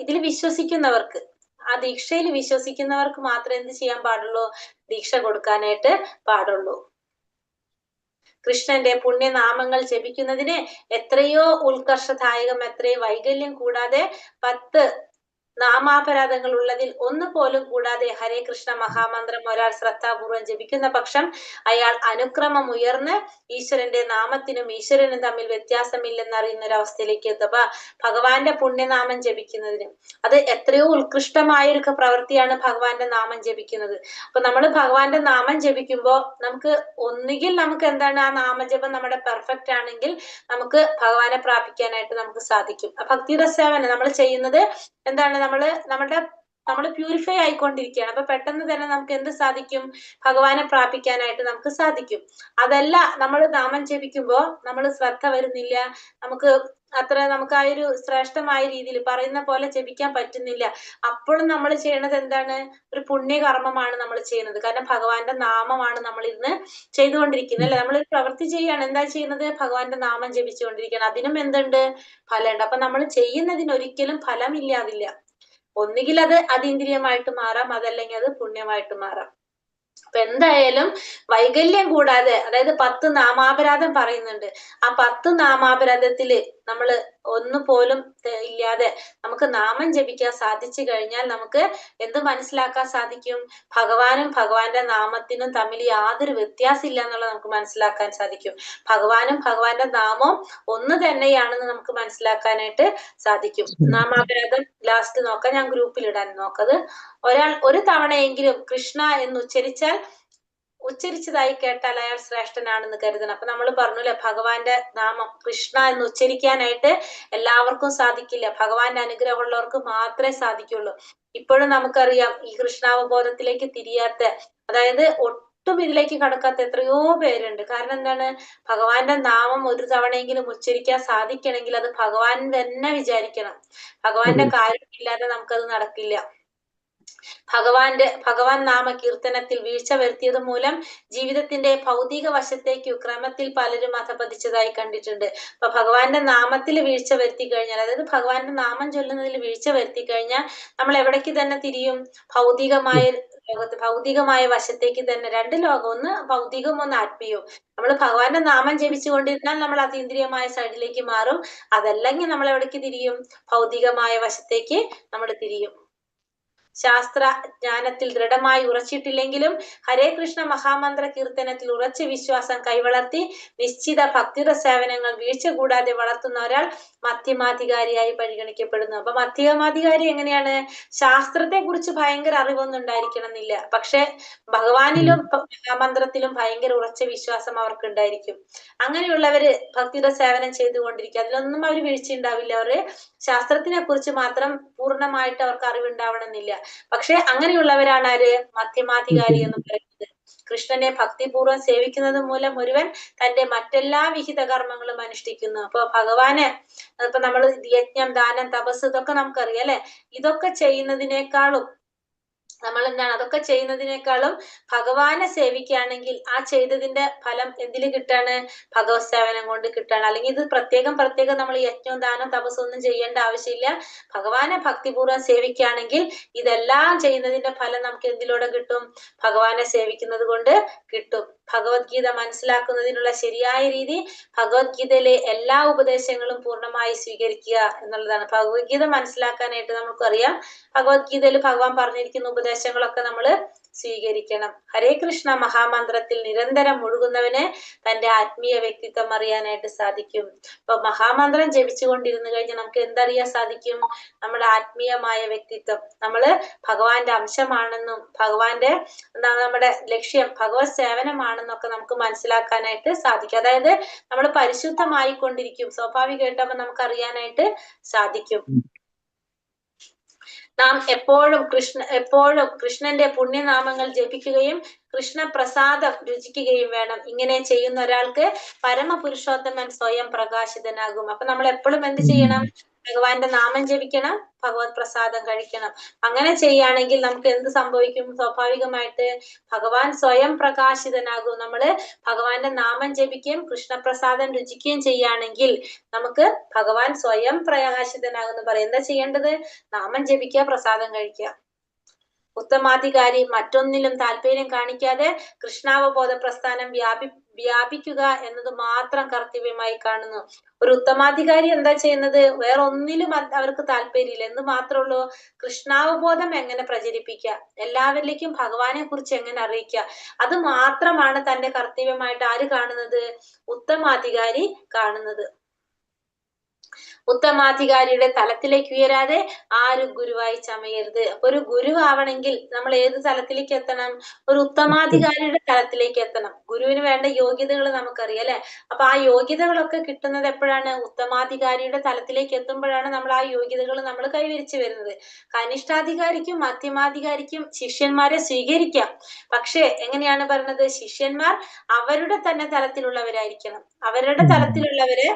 ഇതിൽ വിശ്വസിക്കുന്നവർക്ക്, ആ ദീക്ഷയിൽ വിശ്വസിക്കുന്നവർക്ക് മാത്രമേ എന്ത് ചെയ്യാൻ പാടുള്ളൂ? ദീക്ഷ കൊടുക്കാനായിട്ട് പാടുള്ളൂ. കൃഷ്ണന്റെ പുണ്യനാമങ്ങൾ ജപിക്കുന്നതിന് എത്രയോ ഉത്കർഷദായകം, എത്രയോ വൈകല്യം കൂടാതെ 10 നാമാപരാധങ്ങൾ ഉള്ളതിൽ ഒന്നുപോലും കൂടാതെ ഹരേ കൃഷ്ണ മഹാമന്ത്രം ഒരാൾ ശ്രദ്ധാപൂർവം ജപിക്കുന്ന പക്ഷം അയാൾ അനുക്രമം ഉയർന്ന് ഈശ്വരന്റെ നാമത്തിനും ഈശ്വരനും തമ്മിൽ വ്യത്യാസമില്ലെന്ന് അറിയുന്ന ഒരു അവസ്ഥയിലേക്ക് എത്തും. അപ്പൊ ഭഗവാന്റെ പുണ്യനാമം ജപിക്കുന്നതിന് അത് എത്രയോ ഉത്കൃഷ്ടമായ ഒരു പ്രവൃത്തിയാണ് ഭഗവാന്റെ നാമം ജപിക്കുന്നത്. അപ്പൊ നമ്മൾ ഭഗവാന്റെ നാമം ജപിക്കുമ്പോൾ നമുക്ക് ഒന്നുകിൽ നമുക്ക് എന്താണ് ആ നാമജപം നമ്മുടെ പെർഫെക്റ്റ് ആണെങ്കിൽ നമുക്ക് ഭഗവാനെ പ്രാപിക്കാനായിട്ട് നമുക്ക് സാധിക്കും. ഭക്തിരസേവന നമ്മൾ ചെയ്യുന്നത് എന്താണ്, നമ്മൾ പ്യൂരിഫൈ ആയിക്കൊണ്ടിരിക്കുകയാണ്. അപ്പൊ പെട്ടെന്ന് തന്നെ നമുക്ക് എന്ത് സാധിക്കും, ഭഗവാനെ പ്രാപിക്കാനായിട്ട് നമുക്ക് സാധിക്കും. അതല്ല നമ്മൾ നാമം ജപിക്കുമ്പോ നമ്മൾ ശ്രദ്ധ വരുന്നില്ല, നമുക്ക് ആ ഒരു ശ്രേഷ്ഠമായ രീതിയിൽ പറയുന്ന പോലെ ജപിക്കാൻ പറ്റുന്നില്ല, അപ്പോഴും നമ്മൾ ചെയ്യണത് എന്താണ്, ഒരു പുണ്യകർമ്മമാണ് നമ്മൾ ചെയ്യുന്നത്. കാരണം ഭഗവാന്റെ നാമമാണ് നമ്മൾ ഇന്ന് ചെയ്തുകൊണ്ടിരിക്കുന്നത് അല്ലെ. നമ്മൾ പ്രവൃത്തി ചെയ്യാണ്, എന്താ ചെയ്യുന്നത്, ഭഗവാന്റെ നാമം ജപിച്ചുകൊണ്ടിരിക്കുകയാണ്. അതിനും എന്തുണ്ട്, ഫലമുണ്ട്. അപ്പൊ നമ്മൾ ചെയ്യുന്നതിന് ഒരിക്കലും ഫലമില്ലാതില്ല. ഒന്നുകിൽ അത് അതീന്ദ്രിയമായിട്ട് മാറാം, അതല്ലെങ്കിൽ അത് പുണ്യമായിട്ട് മാറാം. അപ്പൊ എന്തായാലും വൈകല്യം കൂടാതെ, അതായത് 10 നാമാപരാധം പറയുന്നുണ്ട്. ആ 10 നാമാപരാധത്തില് നമ്മള് ഒന്നുപോലും ഇല്ലാതെ നമുക്ക് നാമം ജപിക്കാൻ സാധിച്ചു കഴിഞ്ഞാൽ നമുക്ക് എന്ത് മനസ്സിലാക്കാൻ സാധിക്കും, ഭഗവാനും ഭഗവാന്റെ നാമത്തിനും തമ്മിൽ യാതൊരു വ്യത്യാസം ഇല്ല എന്നുള്ളത് നമുക്ക് മനസ്സിലാക്കാൻ സാധിക്കും. ഭഗവാനും ഭഗവാന്റെ നാമവും ഒന്ന് തന്നെയാണെന്ന് നമുക്ക് മനസ്സിലാക്കാനായിട്ട് സാധിക്കും. നാമാപരാധം ലാസ്റ്റ് നോക്കാം, ഞാൻ ഗ്രൂപ്പിൽ ഇടാൻ നോക്കത്. ഒരാൾ ഒരു തവണയെങ്കിലും കൃഷ്ണ എന്ന് ഉച്ചരിച്ചതായി കേട്ടാൽ അയാൾ ശ്രേഷ്ഠനാണെന്ന് കരുതണം. അപ്പൊ നമ്മൾ പറഞ്ഞല്ലേ, ഭഗവാന്റെ നാമം കൃഷ്ണ എന്ന് ഉച്ചരിക്കാനായിട്ട് എല്ലാവർക്കും സാധിക്കില്ല, ഭഗവാന്റെ അനുഗ്രഹമുള്ളവർക്ക് മാത്രമേ സാധിക്കുള്ളൂ. ഇപ്പോഴും നമുക്കറിയാം ഈ കൃഷ്ണാവബോധത്തിലേക്ക് തിരിയാത്ത, അതായത് ഒട്ടും ഇതിലേക്ക് കടക്കാത്ത എത്രയോ പേരുണ്ട്. കാരണം എന്താണ്, ഭഗവാന്റെ നാമം ഒരു തവണയെങ്കിലും ഉച്ചരിക്കാൻ സാധിക്കണമെങ്കിൽ അത് ഭഗവാൻ തന്നെ വിചാരിക്കണം. ഭഗവാന്റെ കാര്യമില്ലാതെ നമുക്കത് നടക്കില്ല. ഭഗവാൻ നാമ കീർത്തനത്തിൽ വീഴ്ച വരുത്തിയത് മൂലം ജീവിതത്തിന്റെ ഭൗതിക വശത്തേക്ക് ക്രമത്തിൽ പലരും അധപതിച്ചതായി കണ്ടിട്ടുണ്ട്. അപ്പൊ ഭഗവാന്റെ നാമത്തിൽ വീഴ്ച വരുത്തി കഴിഞ്ഞാൽ, അതായത് ഭഗവാന്റെ നാമം ചൊല്ലുന്നതിൽ വീഴ്ച വരുത്തി കഴിഞ്ഞാൽ നമ്മൾ എവിടേക്ക് തന്നെ തിരിയും, ഭൗതികമായ ലോകത്ത്, ഭൗതികമായ വശത്തേക്ക് തന്നെ. 2 ലോകം, ഒന്ന് ഭൗതികവും ഒന്ന് ആത്മീയവും. നമ്മൾ ഭഗവാന്റെ നാമം ജപിച്ചുകൊണ്ടിരുന്നാൽ നമ്മൾ അതീന്ദ്രിയമായ സൈഡിലേക്ക് മാറും, അതല്ലെങ്കിൽ നമ്മൾ എവിടേക്ക് തിരിയും, ഭൗതികമായ വശത്തേക്ക് നമ്മൾ തിരിയും. ശാസ്ത്ര ജ്ഞാനത്തിൽ ദൃഢമായി ഉറച്ചിട്ടില്ലെങ്കിലും ഹരേ കൃഷ്ണ മഹാമന്ത്ര കീർത്തനത്തിൽ ഉറച്ച വിശ്വാസം കൈവളർത്തി നിശ്ചിത ഭക്തിയുടെ സേവനങ്ങൾ വീഴ്ച കൂടാതെ വളർത്തുന്ന ഒരാൾ മധ്യമാധികാരിയായി പരിഗണിക്കപ്പെടുന്നു. അപ്പൊ മധ്യമാധികാരി എങ്ങനെയാണ്, ശാസ്ത്രത്തെ കുറിച്ച് ഭയങ്കര അറിവൊന്നും ഉണ്ടായിരിക്കണം എന്നില്ല, പക്ഷെ ഭഗവാനിലും മഹാമന്ത്രത്തിലും ഭയങ്കര ഉറച്ച വിശ്വാസം അവർക്ക് ഉണ്ടായിരിക്കും. അങ്ങനെയുള്ളവര് ഭക്തിയുടെ സേവനം ചെയ്തുകൊണ്ടിരിക്കും, അതിലൊന്നും അവർ വീഴ്ച ഉണ്ടാവില്ല. അവര് ശാസ്ത്രത്തിനെ കുറിച്ച് മാത്രം പൂർണ്ണമായിട്ട് അവർക്ക് അറിവുണ്ടാവണമെന്നില്ല. പക്ഷെ അങ്ങനെയുള്ളവരാണ് ആര്, മധ്യമാധികാരി എന്ന് പറയുന്നത്. കൃഷ്ണനെ ഭക്തിപൂർവ്വം സേവിക്കുന്നത് മൂലം ഒരുവൻ തന്റെ മറ്റെല്ലാ വിഹിത കർമ്മങ്ങളും അനുഷ്ഠിക്കുന്നു. അപ്പൊ ഭഗവാന് ഇപ്പൊ നമ്മൾ യജ്ഞം, ദാനം, തപസ് ഇതൊക്കെ നമുക്കറിയാം അല്ലെ. ഇതൊക്കെ ചെയ്യുന്നതിനേക്കാളും അതൊക്കെ ചെയ്യുന്നതിനേക്കാളും ഭഗവാനെ സേവിക്കുകയാണെങ്കിൽ ആ ചെയ്തതിന്റെ ഫലം എന്തില് കിട്ടാണ്, ഭഗവത് സേവനം കൊണ്ട് കിട്ടാണ്. അല്ലെങ്കിൽ ഇത് പ്രത്യേകം നമ്മൾ യജ്ഞവും ദാനവും തപസ്സും ഒന്നും ചെയ്യേണ്ട ആവശ്യമില്ല. ഭഗവാനെ ഭക്തിപൂർവ്വം സേവിക്കുകയാണെങ്കിൽ ഇതെല്ലാം ചെയ്യുന്നതിന്റെ ഫലം നമുക്ക് എന്തിലൂടെ കിട്ടും, ഭഗവാനെ സേവിക്കുന്നത് കൊണ്ട് കിട്ടും. ഭഗവത്ഗീത മനസ്സിലാക്കുന്നതിനുള്ള ശരിയായ രീതി ഭഗവത്ഗീതയിലെ എല്ലാ ഉപദേശങ്ങളും പൂർണ്ണമായി സ്വീകരിക്കുക എന്നുള്ളതാണ്. ഭഗവത്ഗീത മനസ്സിലാക്കാനായിട്ട് നമുക്കറിയാം, ഭഗവത്ഗീതയിൽ ഭഗവാൻ പറഞ്ഞിരിക്കുന്ന ഉപദേശങ്ങളൊക്കെ നമ്മൾ സ്വീകരിക്കണം. ഹരേ കൃഷ്ണ മഹാമന്ത്രത്തിൽ നിരന്തരം മുഴുകുന്നവന് തന്റെ ആത്മീയ വ്യക്തിത്വം അറിയാനായിട്ട് സാധിക്കും. അപ്പൊ മഹാമന്ത്രം ജപിച്ചുകൊണ്ടിരുന്നു കഴിഞ്ഞാൽ നമുക്ക് എന്തറിയാൻ സാധിക്കും, നമ്മുടെ ആത്മീയമായ വ്യക്തിത്വം, നമ്മള് ഭഗവാന്റെ അംശമാണെന്നും ഭഗവാന്റെ നമ്മുടെ ലക്ഷ്യം ഭഗവത് സേവനമാണെന്നൊക്കെ നമുക്ക് മനസ്സിലാക്കാനായിട്ട് സാധിക്കും. അതായത് നമ്മൾ പരിശുദ്ധമായിക്കൊണ്ടിരിക്കും, സ്വാഭാവികമായിട്ട് നമുക്ക് അറിയാനായിട്ട് സാധിക്കും. നാം എപ്പോഴും കൃഷ്ണന്റെ പുണ്യനാമങ്ങൾ ജപിക്കുകയും കൃഷ്ണപ്രസാദം രുചിക്കുകയും വേണം. ഇങ്ങനെ ചെയ്യുന്ന ഒരാൾക്ക് പരമപുരുഷോത്തമൻ സ്വയം പ്രകാശിതനാകും. അപ്പൊ നമ്മൾ എപ്പോഴും എന്ത് ചെയ്യണം, ഭഗവാന്റെ നാമം ജപിക്കണം, ഭഗവത് പ്രസാദം കഴിക്കണം. അങ്ങനെ ചെയ്യുകയാണെങ്കിൽ നമുക്ക് എന്ത് സംഭവിക്കും, സ്വാഭാവികമായിട്ട് ഭഗവാൻ സ്വയം പ്രകാശിതനാകും. നമ്മള് ഭഗവാന്റെ നാമം ജപിക്കുകയും കൃഷ്ണപ്രസാദം രുചിക്കുകയും ചെയ്യുകയാണെങ്കിൽ നമുക്ക് ഭഗവാൻ സ്വയം പ്രകാശിതനാകും എന്ന് പറയും. എന്താ ചെയ്യേണ്ടത്, നാമം ജപിക്കുക, പ്രസാദം കഴിക്കുക. ഉത്തമാധികാരി മറ്റൊന്നിലും താല്പര്യം കാണിക്കാതെ കൃഷ്ണാവബോധ പ്രസ്ഥാനം വ്യാപിക്കുക എന്നത് മാത്രം കർത്തവ്യമായി കാണുന്നു. ഒരു ഉത്തമാധികാരി എന്താ ചെയ്യുന്നത്? വേറെ ഒന്നിലും അവർക്ക് താല്പര്യമില്ല. എന്ത് മാത്രമുള്ളൂ? കൃഷ്ണാവബോധം എങ്ങനെ പ്രചരിപ്പിക്കുക, എല്ലാവരിലേക്കും ഭഗവാനെ കുറിച്ച് എങ്ങനെ അറിയിക്കുക, അത് മാത്രമാണ് തന്റെ കർത്തവ്യമായിട്ട് ആര് കാണുന്നത്? ഉത്തമാധികാരി കാണുന്നത്. ഉത്തമാധികാരിയുടെ തലത്തിലേക്ക് ഉയരാതെ ആരും ഗുരുവായി ചമയരുത്. അപ്പൊ ഒരു ഗുരു ആവണമെങ്കിൽ നമ്മൾ ഏത് തലത്തിലേക്ക് എത്തണം? ഒരു ഉത്തമാധികാരിയുടെ തലത്തിലേക്ക് എത്തണം. ഗുരുവിന് വേണ്ട യോഗ്യതകൾ നമുക്കറിയാം അല്ലെ? അപ്പൊ ആ യോഗ്യതകളൊക്കെ കിട്ടുന്നത് എപ്പോഴാണ്? ഉത്തമാധികാരിയുടെ തലത്തിലേക്ക് എത്തുമ്പോഴാണ് നമ്മൾ ആ യോഗ്യതകൾ നമ്മൾ കൈവരിച്ചു വരുന്നത്. കനിഷ്ഠാധികാരിക്കും മധ്യമാധികാരിക്കും ശിഷ്യന്മാരെ സ്വീകരിക്കാം. പക്ഷെ എങ്ങനെയാണ് പറയുന്നത്? ശിഷ്യന്മാർ അവരുടെ തന്നെ തലത്തിലുള്ളവരായിരിക്കണം. അവരുടെ തലത്തിലുള്ളവരെ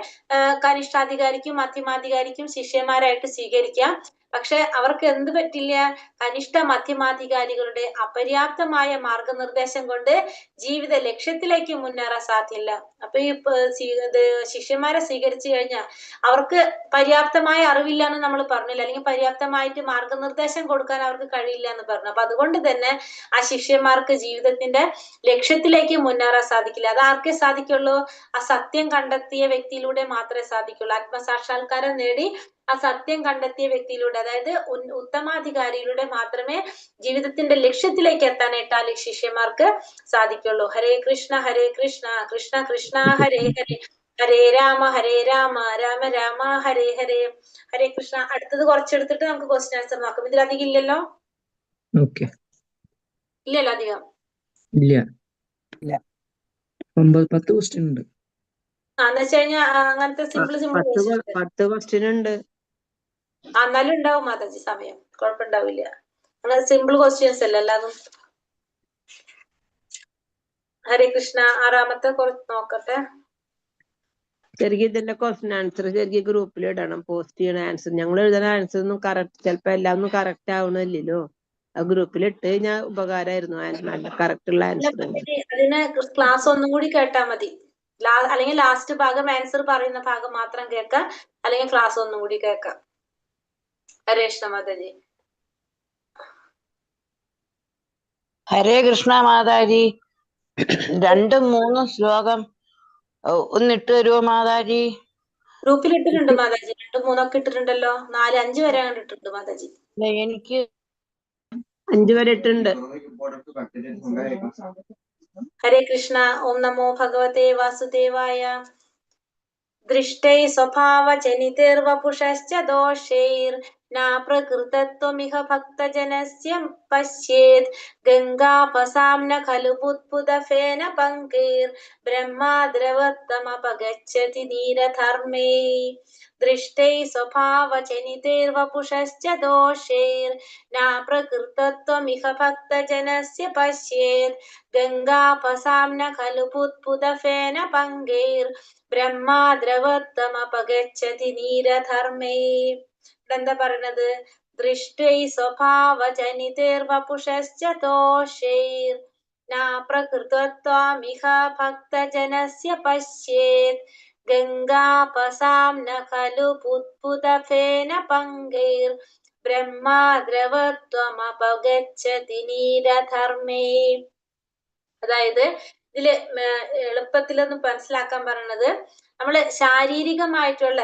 കനിഷ്ഠാധികാരിക്കും മധ്യമാധികാരിക്കും ശിഷ്യന്മാരായിട്ട് സ്വീകരിക്കാം. പക്ഷെ അവർക്ക് എന്ത് പറ്റില്ല? കനിഷ്ഠ മധ്യമാധികാരികളുടെ അപര്യാപ്തമായ മാർഗനിർദ്ദേശം കൊണ്ട് ജീവിത ലക്ഷ്യത്തിലേക്ക് മുന്നേറാൻ സാധ്യല്ല. അപ്പൊ ഈ ശിഷ്യന്മാരെ സ്വീകരിച്ചു കഴിഞ്ഞാൽ അവർക്ക് പര്യാപ്തമായ അറിവില്ല എന്ന് നമ്മൾ പറഞ്ഞില്ല, അല്ലെങ്കിൽ പര്യാപ്തമായിട്ട് മാർഗനിർദ്ദേശം കൊടുക്കാൻ അവർക്ക് കഴിയില്ല എന്ന് പറഞ്ഞു. അപ്പൊ അതുകൊണ്ട് തന്നെ ആ ശിഷ്യന്മാർക്ക് ജീവിതത്തിന്റെ ലക്ഷ്യത്തിലേക്ക് മുന്നേറാൻ സാധിക്കില്ല. അത് ആർക്കേ സാധിക്കുള്ളൂ? ആ സത്യം കണ്ടെത്തിയ വ്യക്തിയിലൂടെ മാത്രമേ സാധിക്കുള്ളൂ. ആത്മസാക്ഷാത്കാരം നേടി ആ സത്യം കണ്ടെത്തിയ വ്യക്തിയിലൂടെ, അതായത് ഉത്തമാധികാരിയിലൂടെ മാത്രമേ ജീവിതത്തിന്റെ ലക്ഷ്യത്തിലേക്ക് എത്താനായിട്ട് ആ ശിഷ്യന്മാർക്ക് സാധിക്കുള്ളൂ. ഹരേ കൃഷ്ണ കൃഷ്ണ കൃഷ്ണ ഹരേ ഹരേ, ഹരേ രാമ രാമ രാമ ഹരേ ഹരേ. ഹരേ കൃഷ്ണ. അടുത്തത് കുറച്ചെടുത്തിട്ട് നമുക്ക് ക്വസ്റ്റ്യൻ ആൻസർ നോക്കാം. ഇതിലധികം ഇല്ലല്ലോ? ഇല്ലല്ലോ അധികം? ഇല്ല 9-10 ക്വസ്റ്റ്യൻ ഉണ്ട്. എന്ന് വെച്ച് കഴിഞ്ഞാൽ അങ്ങനത്തെ സിമ്പിൾ 10 ക്വസ്റ്റ്യൻ ഉണ്ട്. എന്നാലും ഉണ്ടാവും മാതാജി സമയം, കുഴപ്പമുണ്ടാവില്ല. അങ്ങനെ സിമ്പിൾ ക്വസ്റ്റ്യൻസ് അല്ല എല്ലാതും. ഹരേ കൃഷ്ണ. ആറാമത്തെ കുറച്ച് നോക്കട്ടെ. ശരിക്കും ഇതിന്റെ ക്വസ്റ്റ്യൻ ആൻസർ ശരിക്കും ഗ്രൂപ്പിൽ ഇടണം, പോസ്റ്റ് ചെയ്യണ ആൻസർ. ഞങ്ങൾ എഴുതുന്ന ആൻസർ ഒന്നും കറക്റ്റ്, ചിലപ്പോ എല്ലാം ഒന്നും കറക്റ്റ് ആവണില്ലല്ലോ. ആ ഗ്രൂപ്പിൽ ഇട്ട് കഴിഞ്ഞാൽ ഉപകാരമായിരുന്നു. നല്ല കറക്റ്റ് ഉള്ള ആൻസർ. അതിന് ക്ലാസ് ഒന്നും കൂടി കേട്ടാ മതി. അല്ലെങ്കിൽ ലാസ്റ്റ് ഭാഗം ആൻസർ പറയുന്ന ഭാഗം മാത്രം കേൾക്കാം, അല്ലെങ്കിൽ ക്ലാസ് ഒന്നും കൂടി കേൾക്കാം. ഹരേ കൃഷ്ണ മാതാജി. ഹരേ കൃഷ്ണ മാതാജി. 2-3 ശ്ലോകം ഒന്നിട്ട് തരുമോ മാതാജി? ഗ്രൂപ്പിൽ ഇട്ടിട്ടുണ്ട് മാതാജി. 2-3 ഇട്ടിട്ടുണ്ടല്ലോ. 4-5 വരെ കണ്ടിട്ടുണ്ട് മാതാജി. എനിക്ക് 5 വരെ ഇട്ടുണ്ട്. ഹരേ കൃഷ്ണ. ഓം നമോ ഭഗവതേ വാസുദേവായ. ദൃഷ്ടൈ സ്വഭാവ ജനിതിർവപുഷശ്ച ദോഷൈർ നാ പ്രകൃതത്വമിഹ ഭക്തജനസ്യ പശ്യേത് ഗംഗാപസാംന ഖലു ബുദ്ബുദഫേന പങ്കൈർ ബ്രഹ്മാദ്രവത്തമപഗച്ഛതി നീരധർമ്മേ. ദൃഷ്ടൈ സ്വഭാവ ജനിതിർവപുഷശ്ച ദോഷൈർ നാ പ്രകൃതത്വമിഹ ഭക്തജനസ്യ പശ്യേത് ഗംഗാപസാംന ഖലു ബുദ്ബുദഫേന പങ്കൈർ ബ്രഹ്മാദ്രവത്തമപഗച്ഛതി നീരധർമ്മേ. എന്താ പറയണത്? ദൃഷ്ടൈ സ്വഭാവ ജനിതിർവപുഷശ്ച ദോഷൈർ നാ പ്രകൃതത്വമിഹ ഭക്തജനസ്യ പശ്യേത് ഗംഗാപസാംന ഖലു ബുദ്ബുദഫേന പങ്കൈർ ബ്രഹ്മാദ്രവത്വമപഗച്ഛതി നീരധർമ്മേ. അതായത് ഇതില് എളുപ്പത്തിലൊന്ന് മനസ്സിലാക്കാൻ പറയണത്, നമ്മള് ശാരീരികമായിട്ടുള്ള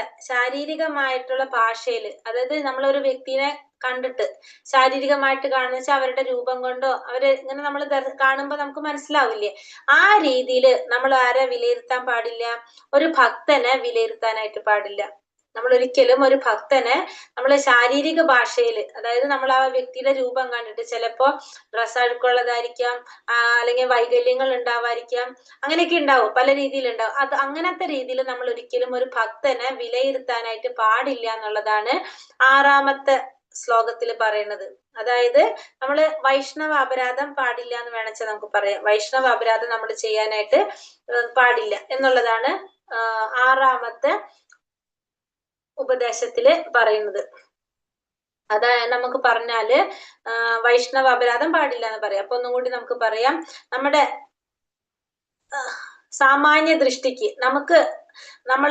ഭാഷയില്, അതായത് നമ്മളൊരു വ്യക്തിനെ കണ്ടിട്ട് ശാരീരികമായിട്ട് കാണുന്ന വെച്ചാൽ അവരുടെ രൂപം കൊണ്ടോ അവര് ഇങ്ങനെ നമ്മൾ കാണുമ്പോ നമുക്ക് മനസ്സിലാവില്ലേ, ആ രീതിയിൽ നമ്മൾ ആരെ വിലയിരുത്താൻ പാടില്ല? ഒരു ഭക്തനെ വിലയിരുത്താനായിട്ട് പാടില്ല. നമ്മൾ ഒരിക്കലും ഒരു ഭക്തനെ നമ്മള് ശാരീരിക ഭാഷയിൽ, അതായത് നമ്മൾ ആ വ്യക്തിയുടെ രൂപം കണ്ടിട്ട്, ചിലപ്പോ ഡ്രസ്സ് അഴുക്കുള്ളതായിരിക്കാം, അല്ലെങ്കിൽ വൈകല്യങ്ങൾ ഉണ്ടാവാതിരിക്കാം, അങ്ങനെയൊക്കെ ഉണ്ടാവും, പല രീതിയിലുണ്ടാവും. അത് അങ്ങനത്തെ രീതിയിൽ നമ്മൾ ഒരിക്കലും ഒരു ഭക്തനെ വിലയിരുത്താനായിട്ട് പാടില്ല എന്നുള്ളതാണ് 6ാമത്തെ ശ്ലോകത്തിൽ പറയുന്നത്. അതായത് നമ്മള് വൈഷ്ണവ അപരാധം പാടില്ല എന്ന് വേണമെച്ചാൽ നമുക്ക് പറയാം. വൈഷ്ണവ അപരാധം നമ്മൾ ചെയ്യാനായിട്ട് പാടില്ല എന്നുള്ളതാണ് 6ാമത്തെ ഉപദേശത്തില് പറയുന്നത്. അതായത് നമുക്ക് പറഞ്ഞാല് വൈഷ്ണവ അപരാധം പാടില്ല എന്ന് പറയാം. അപ്പൊ ഒന്നും കൂടി നമുക്ക് പറയാം. നമ്മുടെ സാമാന്യ ദൃഷ്ടിക്ക് നമുക്ക് നമ്മൾ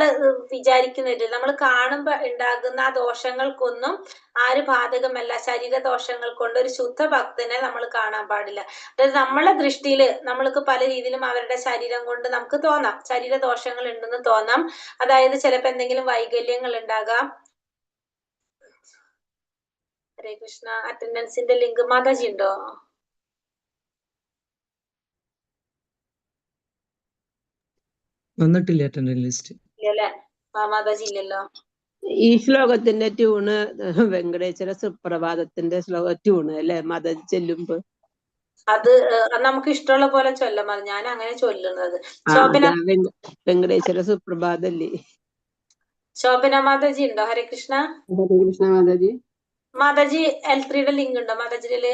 വിചാരിക്കുന്നില്ല, നമ്മൾ കാണുമ്പോ ഉണ്ടാകുന്ന ആ ദോഷങ്ങൾക്കൊന്നും ആര് ബാധകമല്ല. ശരീര ദോഷങ്ങൾ കൊണ്ട് ഒരു ശുദ്ധ ഭക്തനെ നമ്മൾ കാണാൻ പാടില്ല. അതായത് നമ്മളെ ദൃഷ്ടിയിൽ നമ്മൾക്ക് പല രീതിയിലും അവരുടെ ശരീരം കൊണ്ട് നമുക്ക് തോന്നാം, ശരീര ദോഷങ്ങൾ ഉണ്ടെന്ന് തോന്നാം. അതായത് ചിലപ്പോ എന്തെങ്കിലും വൈകല്യങ്ങൾ ഉണ്ടാകാം. ഹരേ കൃഷ്ണ. അറ്റൻഡൻസിന്റെ ലിങ്ക് മാതാജി ഉണ്ടോ? വന്നിട്ടില്ല അറ്റൻഡൻസ് ലിസ്റ്റ്. ഇല്ലല്ലേ, മാതാജി ഇല്ലല്ലോ. ഈ ശ്ലോകത്തിന്റെ ട്യൂണ് വെങ്കടേശ്വര സുപ്രഭാതത്തിന്റെ ട്യൂണ് അല്ലെ മാതാജി ചെല്ലുമ്പോ? അത് നമുക്ക് ഇഷ്ടമുള്ള പോലെ ചൊല്ലാം. അത് ഞാൻ അങ്ങനെ ചൊല്ലുന്നത്. ശോഭന വെങ്കടേശ്വര സുപ്രഭാതല്ലേ? ശോഭന മാതാജി ഉണ്ടോ? ഹരേ കൃഷ്ണ. ഹരേ കൃഷ്ണ മാതാജി. മാതാജി L3യുടെ ലിങ്ക് ഉണ്ടോ മാതാജിയില്?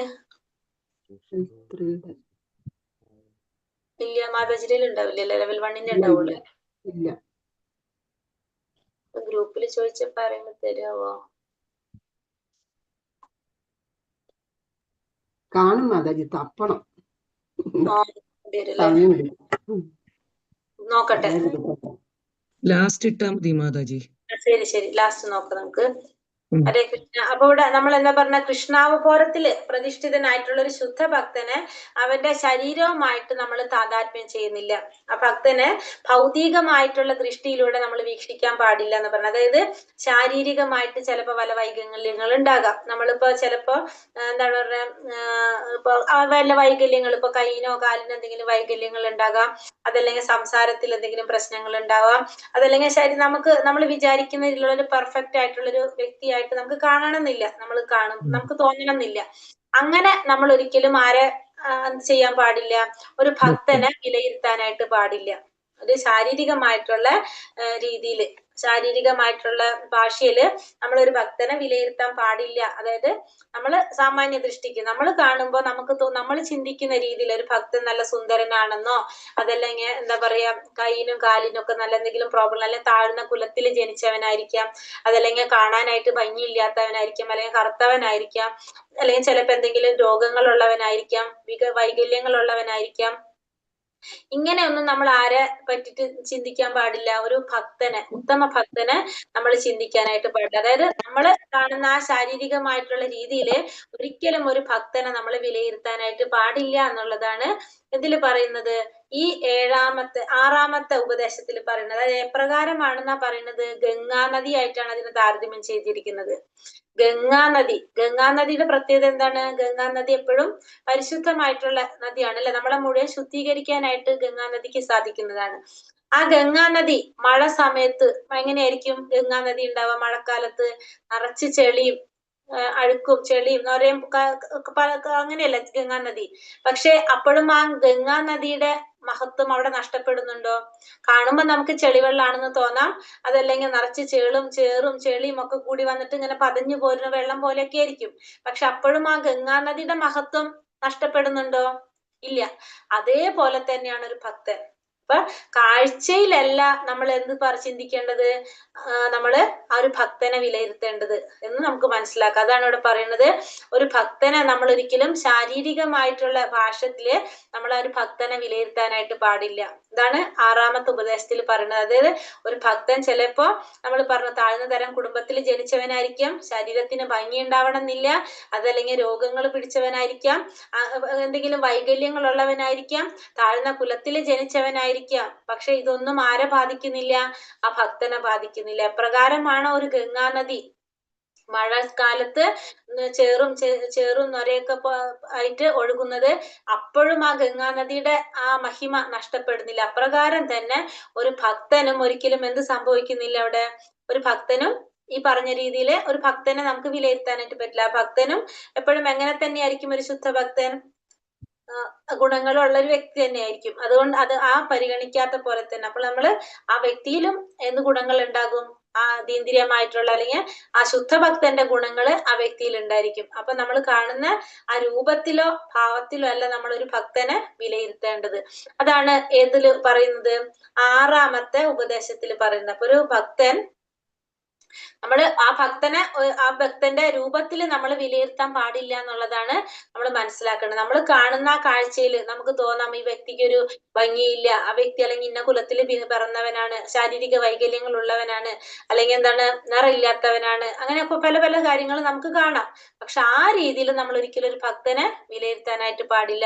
ഇല്ല, മാതാജിയിൽ ഉണ്ടാവില്ല. ലെവൽ 1ന്റെ ഉണ്ടാവുള്ളൂ. ഇല്ല. ഗ്രൂപ്പിൽ ചോദിച്ചപ്പോ ആരെങ്കിലും തരുമോ? കാണും മാതാജി, തപ്പണം. നോക്കട്ടെ. ലാസ്റ്റ് ഇട്ടാ മതി മാതാജി. ശരി, ലാസ്റ്റ് നോക്കാം നമുക്ക്. ഹരേ കൃഷ്ണ. അപ്പൊ ഇവിടെ നമ്മൾ എന്താ പറഞ്ഞ, കൃഷ്ണാവബോധത്തില് പ്രതിഷ്ഠിതനായിട്ടുള്ള ഒരു ശുദ്ധ ഭക്തനെ അവന്റെ ശരീരവുമായിട്ട് നമ്മൾ താതാത്മ്യം ചെയ്യുന്നില്ല. ആ ഭക്തനെ ഭൗതികമായിട്ടുള്ള ദൃഷ്ടിയിലൂടെ നമ്മൾ വീക്ഷിക്കാൻ പാടില്ല എന്ന് പറഞ്ഞത്. അതായത് ശാരീരികമായിട്ട് ചിലപ്പോ പല വൈകല്യങ്ങൾ ഉണ്ടാകാം. നമ്മളിപ്പോ ചിലപ്പോ എന്താണ് പറഞ്ഞ, ഇപ്പൊ വല്ല വൈകല്യങ്ങൾ, ഇപ്പൊ കൈയിനോ കാലിനോ എന്തെങ്കിലും വൈകല്യങ്ങൾ ഉണ്ടാകാം. അതല്ലെങ്കിൽ സംസാരത്തിൽ എന്തെങ്കിലും പ്രശ്നങ്ങൾ ഉണ്ടാവാം. അതല്ലെങ്കിൽ നമ്മൾ വിചാരിക്കുന്നതിലുള്ള ഒരു പെർഫെക്റ്റ് ആയിട്ടുള്ളൊരു വ്യക്തിയായിട്ട് നമുക്ക് കാണണമെന്നില്ല. നമുക്ക് തോന്നണമെന്നില്ല. അങ്ങനെ നമ്മൾ ഒരിക്കലും ആരെ ചെയ്യാൻ പാടില്ല, ഒരു ഭക്തനെ വിലയിരുത്താനായിട്ട് പാടില്ല. അത് ശാരീരികമായിട്ടുള്ള രീതിയില്, ശാരീരികമായിട്ടുള്ള ഭാഷയില് നമ്മളൊരു ഭക്തനെ വിലയിരുത്താൻ പാടില്ല. അതായത് നമ്മള് സാമാന്യ ദൃഷ്ടിക്ക് നമ്മൾ കാണുമ്പോൾ നമ്മൾ ചിന്തിക്കുന്ന രീതിയിൽ ഒരു ഭക്തൻ നല്ല സുന്ദരനാണെന്നോ, അതല്ലെങ്കിൽ എന്താ പറയാ കൈയിനും കാലിനും ഒക്കെ നല്ല എന്തെങ്കിലും പ്രോബ്ലം, അല്ലെങ്കിൽ താഴ്ന്ന കുലത്തിൽ ജനിച്ചവനായിരിക്കാം, അതല്ലെങ്കിൽ കാണാനായിട്ട് ഭംഗിയില്ലാത്തവനായിരിക്കാം, അല്ലെങ്കിൽ കറുത്തവനായിരിക്കാം, അല്ലെങ്കിൽ ചിലപ്പോ എന്തെങ്കിലും രോഗങ്ങൾ ഉള്ളവനായിരിക്കാം, വൈകല്യങ്ങൾ ഉള്ളവനായിരിക്കാം. ഇങ്ങനെയൊന്നും നമ്മൾ ആരെ പറ്റിട്ട് ചിന്തിക്കാൻ പാടില്ല. ഒരു ഭക്തനെ, ഉത്തമ ഭക്തനെ നമ്മൾ ചിന്തിക്കാനായിട്ട് പാടില്ല. അതായത് നമ്മൾ കാണുന്ന ആ ശാരീരികമായിട്ടുള്ള രീതിയില് ഒരിക്കലും ഒരു ഭക്തനെ നമ്മൾ വിലയിരുത്താനായിട്ട് പാടില്ല എന്നുള്ളതാണ് ഇതിൽ പറയുന്നത്. ഈ ആറാമത്തെ ഉപദേശത്തിൽ പറയുന്നത്. അതായത് എപ്രകാരമാണെന്നാ പറയുന്നത്, ഗംഗാനദി ആയിട്ടാണ് അതിനെ താരതമ്യം ചെയ്തിരിക്കുന്നത്. ഗംഗാനദിയുടെ പ്രത്യേകത എന്താണ്? ഗംഗാനദി എപ്പോഴും പരിശുദ്ധമായിട്ടുള്ള നദിയാണ് അല്ലെ. നമ്മളെ മുഴുവൻ ശുദ്ധീകരിക്കാനായിട്ട് ഗംഗാനദിക്ക് സാധിക്കുന്നതാണ്. ആ ഗംഗാനദി മഴ സമയത്ത് എങ്ങനെയായിരിക്കും ഗംഗാനദി ഉണ്ടാവുക? മഴക്കാലത്ത് നിറച്ച് ചെളിയും അഴുക്കും ചെളിയും നിറയും അങ്ങനെയല്ല ഗംഗാനദി. പക്ഷെ അപ്പോഴും ആ ഗംഗാനദിയുടെ മഹത്വം അവിടെ നഷ്ടപ്പെടുന്നുണ്ടോ? കാണുമ്പോ നമുക്ക് ചെളിവെള്ളാണെന്ന് തോന്നാം. അതല്ലെങ്കിൽ നിറച്ച് ചേറും ചെളിയും ഒക്കെ കൂടി വന്നിട്ട് ഇങ്ങനെ പതഞ്ഞു പോരുന്ന വെള്ളം പോലെയൊക്കെ ആയിരിക്കും. പക്ഷെ അപ്പോഴും ആ ഗംഗാനദിയുടെ മഹത്വം നഷ്ടപ്പെടുന്നുണ്ടോ? ഇല്ല. അതേപോലെ തന്നെയാണ് ഒരു ഭക്തൻ. അപ്പൊ കാഴ്ചയിലല്ല നമ്മൾ ചിന്തിക്കേണ്ടത്, നമ്മള് ആ ഒരു ഭക്തനെ വിലയിരുത്തേണ്ടത് എന്ന് നമുക്ക് മനസ്സിലാക്കാം. അതാണ് ഇവിടെ പറയുന്നത്. ഒരു ഭക്തനെ നമ്മൾ ഒരിക്കലും ശാരീരികമായിട്ടുള്ള ഭാഷത്തില് നമ്മൾ ആ ഒരു ഭക്തനെ വിലയിരുത്താനായിട്ട് പാടില്ല. ഇതാണ് ആറാമത്തെ ഉപദേശത്തിൽ പറയുന്നത്. അതായത് ഒരു ഭക്തൻ ചിലപ്പോ നമ്മൾ പറഞ്ഞ താഴ്ന്ന തരം കുടുംബത്തിൽ ജനിച്ചവനായിരിക്കാം, ശരീരത്തിന് ഭംഗി ഉണ്ടാവണമെന്നില്ല, അതല്ലെങ്കിൽ രോഗങ്ങൾ പിടിച്ചവനായിരിക്കാം, എന്തെങ്കിലും വൈകല്യങ്ങൾ ഉള്ളവനായിരിക്കാം, താഴ്ന്ന കുലത്തിൽ ജനിച്ചവനായിരിക്കാം. പക്ഷെ ഇതൊന്നും ആരെ ബാധിക്കുന്നില്ല? ആ ഭക്തനെ ബാധിക്കുന്നില്ല. എപ്രകാരമാണ് ഒരു ഗംഗാനദി മഴക്കാലത്ത് ചേറും നൊരയൊക്കെ ആയിട്ട് ഒഴുകുന്നത്, അപ്പോഴും ആ ഗംഗാനദിയുടെ ആ മഹിമ നഷ്ടപ്പെടുന്നില്ല. അപ്രകാരം തന്നെ ഒരു ഭക്തനും ഒരിക്കലും എന്ത് സംഭവിക്കുന്നില്ല അവിടെ? ഒരു ഭക്തനും ഈ പറഞ്ഞ രീതിയിൽ ഒരു ഭക്തനെ നമുക്ക് വിലയിരുത്താനായിട്ട് പറ്റില്ല. ആ ഭക്തനും എപ്പോഴും എങ്ങനെ തന്നെയായിരിക്കും? ഒരു ശുദ്ധ ഭക്തൻ ഗുണങ്ങളുള്ള ഒരു വ്യക്തി തന്നെയായിരിക്കും. അതുകൊണ്ട് അത് പരിഗണിക്കാത്ത പോലെ തന്നെ അപ്പോൾ നമ്മള് ആ വ്യക്തിയിലും എന്ത് ഗുണങ്ങൾ ഉണ്ടാകും? ആ അതീന്ദ്രിയമായിട്ടുള്ള അല്ലെങ്കിൽ ആ ശുദ്ധഭക്തന്റെ ഗുണങ്ങൾ ആ വ്യക്തിയിൽ ഉണ്ടായിരിക്കും. അപ്പൊ നമ്മൾ കാണുന്ന ആ രൂപത്തിലോ ഭാവത്തിലോ അല്ല നമ്മൾ ഒരു ഭക്തനെ വിലയിരുത്തേണ്ടത്. അതാണ് ഏതില് പറയുന്നത്? ആറാമത്തെ ഉപദേശത്തിൽ പറയുന്നത്. അപ്പൊ ഒരു ഭക്തൻ നമ്മൾ ആ ഭക്തന്റെ രൂപത്തിൽ നമ്മൾ വിലയിരുത്താൻ പാടില്ല എന്നുള്ളതാണ് നമ്മൾ മനസ്സിലാക്കേണ്ടത്. നമ്മൾ കാണുന്ന ആ കാഴ്ചയിൽ നമുക്ക് തോന്നാം ഈ വ്യക്തിക്ക് ഒരു ഭംഗിയില്ല, ആ വ്യക്തി അല്ലെങ്കിൽ ഇന്ന കുലത്തിൽ പിറന്നവനാണ്, ശാരീരിക വൈകല്യങ്ങൾ ഉള്ളവനാണ്, അല്ലെങ്കിൽ എന്താണ് നിറയില്ലാത്തവനാണ്, അങ്ങനെയൊക്കെ പല പല കാര്യങ്ങൾ നമുക്ക് കാണാം. പക്ഷെ ആ രീതിയിൽ നമ്മൾ ഒരിക്കലും ഒരു ഭക്തനെ വിലയിരുത്താനായിട്ട് പാടില്ല.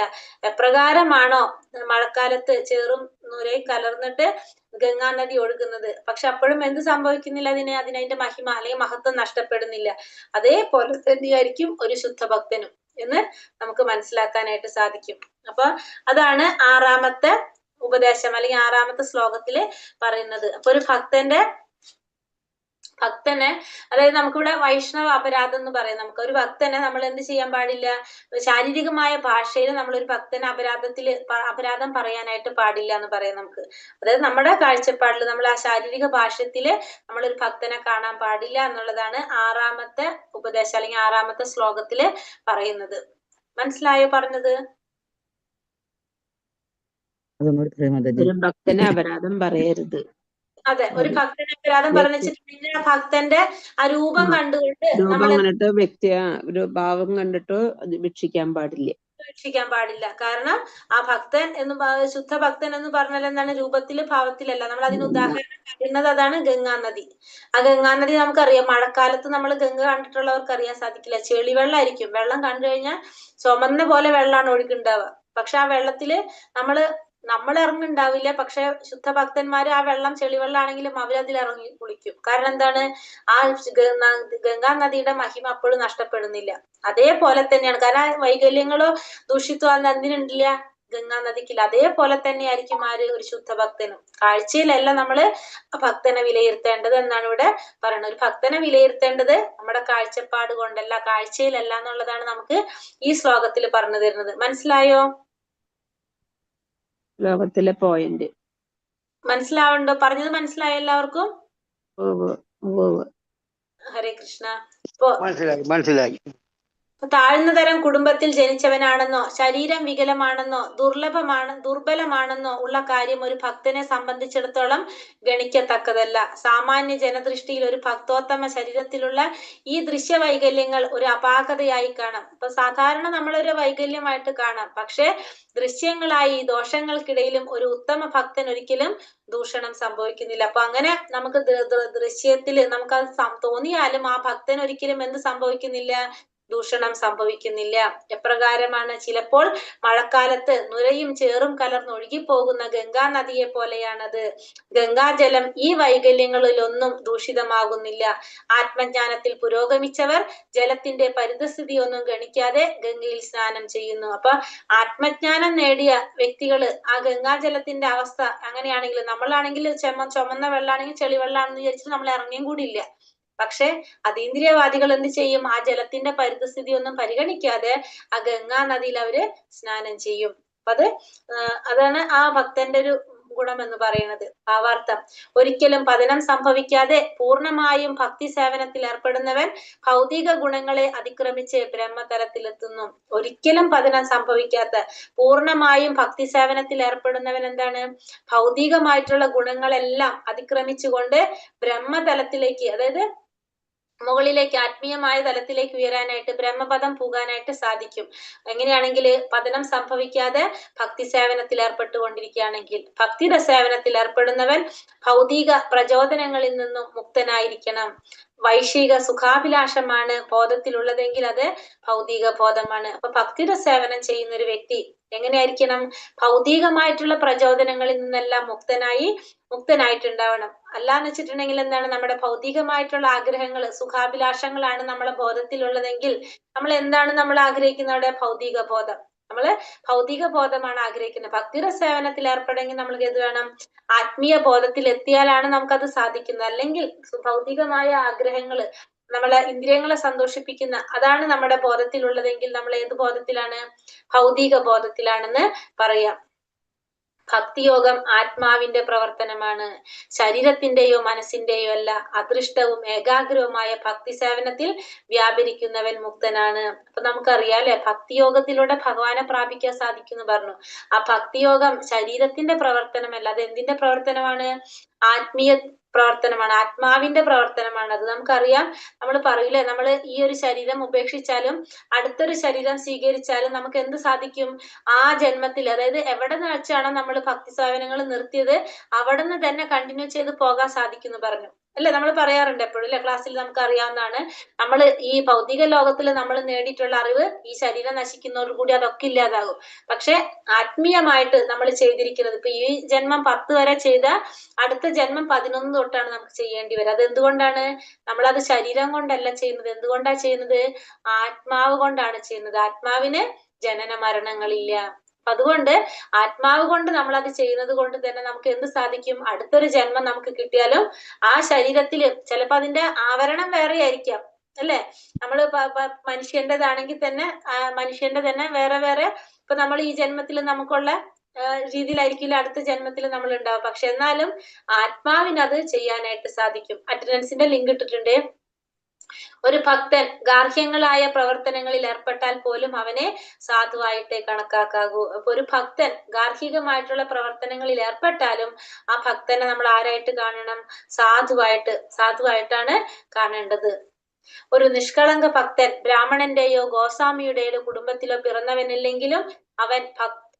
എപ്രകാരമാണോ മഴക്കാലത്ത് ചേറും നൂരയും കലർന്നിട്ട് ഗംഗാ നദി ഒഴുകുന്നത്, പക്ഷെ അപ്പോഴും എന്ത് സംഭവിക്കുന്നില്ല, അതിനതിന്റെ മഹിമ അല്ലെങ്കിൽ മഹത്വം നഷ്ടപ്പെടുന്നില്ല. അതേപോലെ തന്നെയായിരിക്കും ഒരു ശുദ്ധ ഭക്തനും എന്ന് നമുക്ക് മനസ്സിലാക്കാനായിട്ട് സാധിക്കും. അപ്പൊ അതാണ് 6ാമത്തെ ഉപദേശം അല്ലെങ്കിൽ 6ാമത്തെ ശ്ലോകത്തില് പറയുന്നത്. അപ്പൊ ഒരു ഭക്തനെ അതായത് നമുക്കിവിടെ വൈഷ്ണവ അപരാധം എന്ന് പറയാം. നമുക്ക് ഒരു ഭക്തനെ നമ്മൾ എന്ത് ചെയ്യാൻ പാടില്ല, ശാരീരികമായ ഭാഷയിൽ നമ്മളൊരു ഭക്തനെ അപരാധം പറയാനായിട്ട് പാടില്ല എന്ന് പറയാം നമുക്ക്. അതായത് നമ്മുടെ കാഴ്ചപ്പാടിൽ നമ്മൾ ആ ശാരീരിക ഭാഷ്യത്തില് നമ്മളൊരു ഭക്തനെ കാണാൻ പാടില്ല എന്നുള്ളതാണ് 6ാമത്തെ ഉപദേശം അല്ലെങ്കിൽ 6ാമത്തെ ശ്ലോകത്തില് പറയുന്നത്. മനസ്സിലായോ പറഞ്ഞത്? ഒരു ഭക്തനെ അപരാധം പറയരുത്. അതെ, ഒരു ഭക്തനെ അപരാധം പറഞ്ഞിട്ടുണ്ടെങ്കിൽ ആ ഭക്തന്റെ ആ രൂപം കണ്ടുകൊണ്ട് രൂപം കണ്ടിട്ട് ഒരു ഭാവം കണ്ടിട്ട് അത് വീക്ഷിക്കാൻ പാടില്ല. കാരണം ആ ഭക്തൻ ശുദ്ധ ഭക്തൻ എന്ന് പറഞ്ഞാൽ എന്താണ്, രൂപത്തില് ഭാവത്തിലല്ല. നമ്മൾ അതിന് ഉദാഹരണം പറയുന്നത് അതാണ് ഗംഗാനദി. ആ ഗംഗാനദി നമുക്കറിയാം, മഴക്കാലത്ത് നമ്മൾ ഗംഗ കണ്ടിട്ടുള്ളവർക്ക് അറിയാൻ സാധിക്കില്ല, ചെളിവെള്ളമായിരിക്കും. വെള്ളം കണ്ടു കഴിഞ്ഞാൽ ചുമന്ന പോലെ വെള്ളമാണ് ഒഴുകുണ്ടാവുക. പക്ഷെ ആ വെള്ളത്തില് നമ്മൾ ഇറങ്ങുണ്ടാവില്ല. പക്ഷെ ശുദ്ധഭക്തന്മാര് ആ വെള്ളം ചെളിവെള്ളമാണെങ്കിലും അവരതിൽ ഇറങ്ങി കുളിക്കും. കാരണം എന്താണ്, ആ ഗംഗാ നദിയുടെ മഹിമ അപ്പോഴും നഷ്ടപ്പെടുന്നില്ല. അതേപോലെ തന്നെയാണ്, കാരണം വൈകല്യങ്ങളോ ദൂഷിത്വം എന്തിനുണ്ടില്ല, ഗംഗാ നദിക്കില്ല. അതേപോലെ തന്നെ ആയിരിക്കും ഒരു ശുദ്ധഭക്തനും. കാഴ്ചയിലല്ല നമ്മള് ഭക്തനെ വിലയിരുത്തേണ്ടത് എന്നാണ് ഇവിടെ പറയുന്നത്. ഒരു ഭക്തനെ വിലയിരുത്തേണ്ടത് നമ്മുടെ കാഴ്ചപ്പാട് കൊണ്ടല്ല, കാഴ്ചയിലല്ല എന്നുള്ളതാണ് നമുക്ക് ഈ ശ്ലോകത്തിൽ പറഞ്ഞു തരുന്നത്. മനസ്സിലായോ? ലോകത്തിലെ പോയിന്റ് മനസ്സിലാവുണ്ടോ? പറഞ്ഞത് മനസ്സിലായോ എല്ലാവർക്കും? ഹരേ കൃഷ്ണ. മനസ്സിലായി. താഴ്ന്ന തരം കുടുംബത്തിൽ ജനിച്ചവനാണെന്നോ ശരീരം വികലമാണെന്നോ ദുർബലമാണെന്നോ ഉള്ള കാര്യം ഒരു ഭക്തനെ സംബന്ധിച്ചിടത്തോളം ഗണിക്കത്തക്കതല്ല. സാമാന്യ ജനദൃഷ്ടിയിൽ ഒരു ഭക്തോത്തമ ശരീരത്തിലുള്ള ഈ ദൃശ്യവൈകല്യങ്ങൾ ഒരു അപാകതയായി കാണാം. ഇപ്പൊ സാധാരണ നമ്മളൊരു വൈകല്യമായിട്ട് കാണാം, പക്ഷെ ദൃശ്യങ്ങളായി ഈ ദോഷങ്ങൾക്കിടയിലും ഒരു ഉത്തമ ഭക്തൻ ഒരിക്കലും ദൂഷണം സംഭവിക്കുന്നില്ല. അപ്പൊ അങ്ങനെ നമുക്ക് ദൃശ്യത്തില് നമുക്കത് തോന്നിയാലും ആ ഭക്തൻ ഒരിക്കലും എന്ത് സംഭവിക്കുന്നില്ല, ദൂഷണം സംഭവിക്കുന്നില്ല. എപ്രകാരമാണ്, ചിലപ്പോൾ മഴക്കാലത്ത് നുരയും ചേറും കലർന്നൊഴുകിപ്പോകുന്ന ഗംഗാ നദിയെ പോലെയാണത്. ഗംഗാജലം ഈ വൈകല്യങ്ങളിലൊന്നും ദൂഷിതമാകുന്നില്ല. ആത്മജ്ഞാനത്തിൽ പുരോഗമിച്ചവർ ജലത്തിന്റെ പരിതസ്ഥിതി ഒന്നും ഗണിക്കാതെ ഗംഗയിൽ സ്നാനം ചെയ്യുന്നു. അപ്പൊ ആത്മജ്ഞാനം നേടിയ വ്യക്തികള് ആ ഗംഗാജലത്തിന്റെ അവസ്ഥ അങ്ങനെയാണെങ്കിൽ, നമ്മളാണെങ്കിൽ ചുമന്ന വെള്ളമാണെങ്കിൽ ചെളിവെള്ളാണെന്ന് വിചാരിച്ചിട്ട് നമ്മൾ ഇറങ്ങിയും കൂടി ഇല്ല. പക്ഷെ അതീന്ദ്രിയവാദികൾ എന്ത് ചെയ്യും, ആ ജലത്തിന്റെ പരിതസ്ഥിതി ഒന്നും പരിഗണിക്കാതെ ആ ഗംഗാ നദിയിൽ അവര് സ്നാനം ചെയ്യും. അപ്പൊ അതാണ് ആ ഭക്തന്റെ ഒരു ഗുണം എന്ന് പറയുന്നത്. ഭാവാർത്ഥം: ഒരിക്കലും പതനം സംഭവിക്കാതെ പൂർണ്ണമായും ഭക്തി സേവനത്തിൽ ഏർപ്പെടുന്നവൻ ഭൗതിക ഗുണങ്ങളെ അതിക്രമിച്ച് ബ്രഹ്മതലത്തിലെത്തുന്നു. ഒരിക്കലും പതനം സംഭവിക്കാത്ത പൂർണ്ണമായും ഭക്തി സേവനത്തിൽ ഏർപ്പെടുന്നവൻ എന്താണ്, ഭൗതികമായിട്ടുള്ള ഗുണങ്ങളെല്ലാം അതിക്രമിച്ചുകൊണ്ട് ബ്രഹ്മതലത്തിലേക്ക്, അതായത് മുകളിലേക്ക് ആത്മീയമായ തലത്തിലേക്ക് ഉയരാനായിട്ട്, ബ്രഹ്മപദം പോകാനായിട്ട് സാധിക്കും. എങ്ങനെയാണെങ്കിൽ, പതനം സംഭവിക്കാതെ ഭക്തി സേവനത്തിൽ ഏർപ്പെട്ടുകൊണ്ടിരിക്കുകയാണെങ്കിൽ. ഭക്തിയുടെ സേവനത്തിൽ ഏർപ്പെടുന്നവൻ ഭൗതിക പ്രചോദനങ്ങളിൽ നിന്നും മുക്തനായിരിക്കണം. വൈശ്വിക സുഖാഭിലാഷമാണ് ബോധത്തിലുള്ളതെങ്കിൽ അത് ഭൗതിക ബോധമാണ്. അപ്പൊ ഭക്തിയുടെ സേവനം ചെയ്യുന്ന ഒരു വ്യക്തി എങ്ങനെയായിരിക്കണം, ഭൗതികമായിട്ടുള്ള പ്രചോദനങ്ങളിൽ നിന്നെല്ലാം മുക്തനായിട്ടുണ്ടാവണം. അല്ലാന്ന് വെച്ചിട്ടുണ്ടെങ്കിൽ എന്താണ്, നമ്മുടെ ഭൗതികമായിട്ടുള്ള ആഗ്രഹങ്ങൾ, സുഖാഭിലാഷങ്ങളാണ് നമ്മളെ ബോധത്തിലുള്ളതെങ്കിൽ നമ്മൾ എന്താണ് നമ്മൾ ആഗ്രഹിക്കുന്നത്, ഭൗതിക ബോധം. നമ്മള് ഭൗതിക ബോധമാണ് ആഗ്രഹിക്കുന്നത്. ഭക്തിയുടെ സേവനത്തിൽ ഏർപ്പെടെങ്കിൽ നമ്മൾക്ക് എന്ത് വേണം, ആത്മീയ ബോധത്തിൽ എത്തിയാലാണ് നമുക്കത് സാധിക്കുന്നത്. അല്ലെങ്കിൽ ഭൗതികമായ ആഗ്രഹങ്ങള്, നമ്മളെ ഇന്ദ്രിയങ്ങളെ സന്തോഷിപ്പിക്കുന്ന അതാണ് നമ്മുടെ ബോധത്തിലുള്ളതെങ്കിൽ നമ്മൾ ഏത് ബോധത്തിലാണ്, ഭൗതിക ബോധത്തിലാണെന്ന് പറയാം. ഭക്തിയോഗം ആത്മാവിന്റെ പ്രവർത്തനമാണ്, ശരീരത്തിന്റെയോ മനസ്സിന്റെയോ അല്ല. അദൃഷ്ടവും ഏകാഗ്രവുമായ ഭക്തി സേവനത്തിൽ വ്യാപരിക്കുന്നവൻ മുക്തനാണ്. അപ്പൊ നമുക്കറിയാം അല്ലെ, ഭക്തിയോഗത്തിലൂടെ ഭഗവാനെ പ്രാപിക്കാൻ സാധിക്കുന്നു പറഞ്ഞു. ആ ഭക്തിയോഗം ശരീരത്തിന്റെ പ്രവർത്തനമല്ല, അത് എന്തിന്റെ പ്രവർത്തനമാണ്, പ്രവർത്തനമാണ്, ആത്മാവിന്റെ പ്രവർത്തനമാണ് അത്. നമുക്കറിയാം, നമ്മൾ പറയില്ലേ, നമ്മൾ ഈ ഒരു ശരീരം ഉപേക്ഷിച്ചാലും അടുത്തൊരു ശരീരം സ്വീകരിച്ചാലും നമുക്ക് എന്ത് സാധിക്കും? ആ ജന്മത്തിൽ, അതായത് എവിടെ നിന്ന് വെച്ചാണോ നമ്മൾ ഭക്തി സേവനങ്ങൾ നിർത്തിയത് അവിടെ നിന്ന് തന്നെ കണ്ടിന്യൂ ചെയ്ത് പോകാൻ സാധിക്കും എന്ന് പറഞ്ഞു അല്ലെ? നമ്മൾ പറയാറുണ്ട് എപ്പോഴും അല്ലെ? ക്ലാസ്സിൽ നമുക്ക് അറിയാവുന്നതാണ്. നമ്മൾ ഈ ഭൗതിക ലോകത്തിൽ നമ്മൾ നേടിയിട്ടുള്ള അറിവ് ഈ ശരീരം നശിക്കുന്നതോടുകൂടി അതൊക്കെ ഇല്ലാതാകും. പക്ഷെ ആത്മീയമായിട്ട് നമ്മൾ ചെയ്തിരിക്കുന്നത്, ഇപ്പൊ ഈ ജന്മം 10 വരെ ചെയ്ത അടുത്ത ജന്മം 11 തൊട്ടാണ് നമുക്ക് ചെയ്യേണ്ടി വരിക. അത് എന്തുകൊണ്ടാണ്? നമ്മളത് ശരീരം കൊണ്ടല്ല ചെയ്യുന്നത്. എന്തുകൊണ്ടാ ചെയ്യുന്നത്? ആത്മാവ് കൊണ്ടാണ് ചെയ്യുന്നത്. ആത്മാവിന് ജനന മരണങ്ങളില്ല. അതുകൊണ്ട് ആത്മാവ് കൊണ്ട് നമ്മൾ അത് ചെയ്യുന്നത് കൊണ്ട് തന്നെ നമുക്ക് എന്ത് സാധിക്കും? അടുത്തൊരു ജന്മം നമുക്ക് കിട്ടിയാലും ആ ശരീരത്തില് ചിലപ്പോ അതിന്റെ ആവരണം വേറെ ആയിരിക്കാം അല്ലെ? നമ്മള് മനുഷ്യന്റേതാണെങ്കിൽ തന്നെ മനുഷ്യന്റെ തന്നെ വേറെ വേറെ, ഇപ്പൊ നമ്മൾ ഈ ജന്മത്തിൽ നമുക്കുള്ള രീതിയിലായിരിക്കില്ല അടുത്ത ജന്മത്തിൽ നമ്മൾ ഉണ്ടാവും. പക്ഷെ എന്നാലും ആത്മാവിനത് ചെയ്യാനായിട്ട് സാധിക്കും. അറ്റൻഡൻസിന്റെ ലിങ്ക് ഇട്ടിട്ടുണ്ട്. ഒരു ഭക്തൻ ഗാർഹ്യങ്ങളായ പ്രവർത്തനങ്ങളിൽ ഏർപ്പെട്ടാൽ പോലും അവനെ സാധുവായിട്ടേ കണക്കാക്കാകൂ. അപ്പൊ ഒരു ഭക്തൻ ഗാർഹികമായിട്ടുള്ള പ്രവർത്തനങ്ങളിൽ ഏർപ്പെട്ടാലും ആ ഭക്തനെ നമ്മൾ ആരായിട്ട് കാണണം? സാധുവായിട്ടാണ് കാണേണ്ടത്. ഒരു നിഷ്കളങ്ക ഭക്തൻ ബ്രാഹ്മണന്റെയോ ഗോസ്വാമിയുടെയോ കുടുംബത്തിലോ പിറന്നവനില്ലെങ്കിലും അവൻ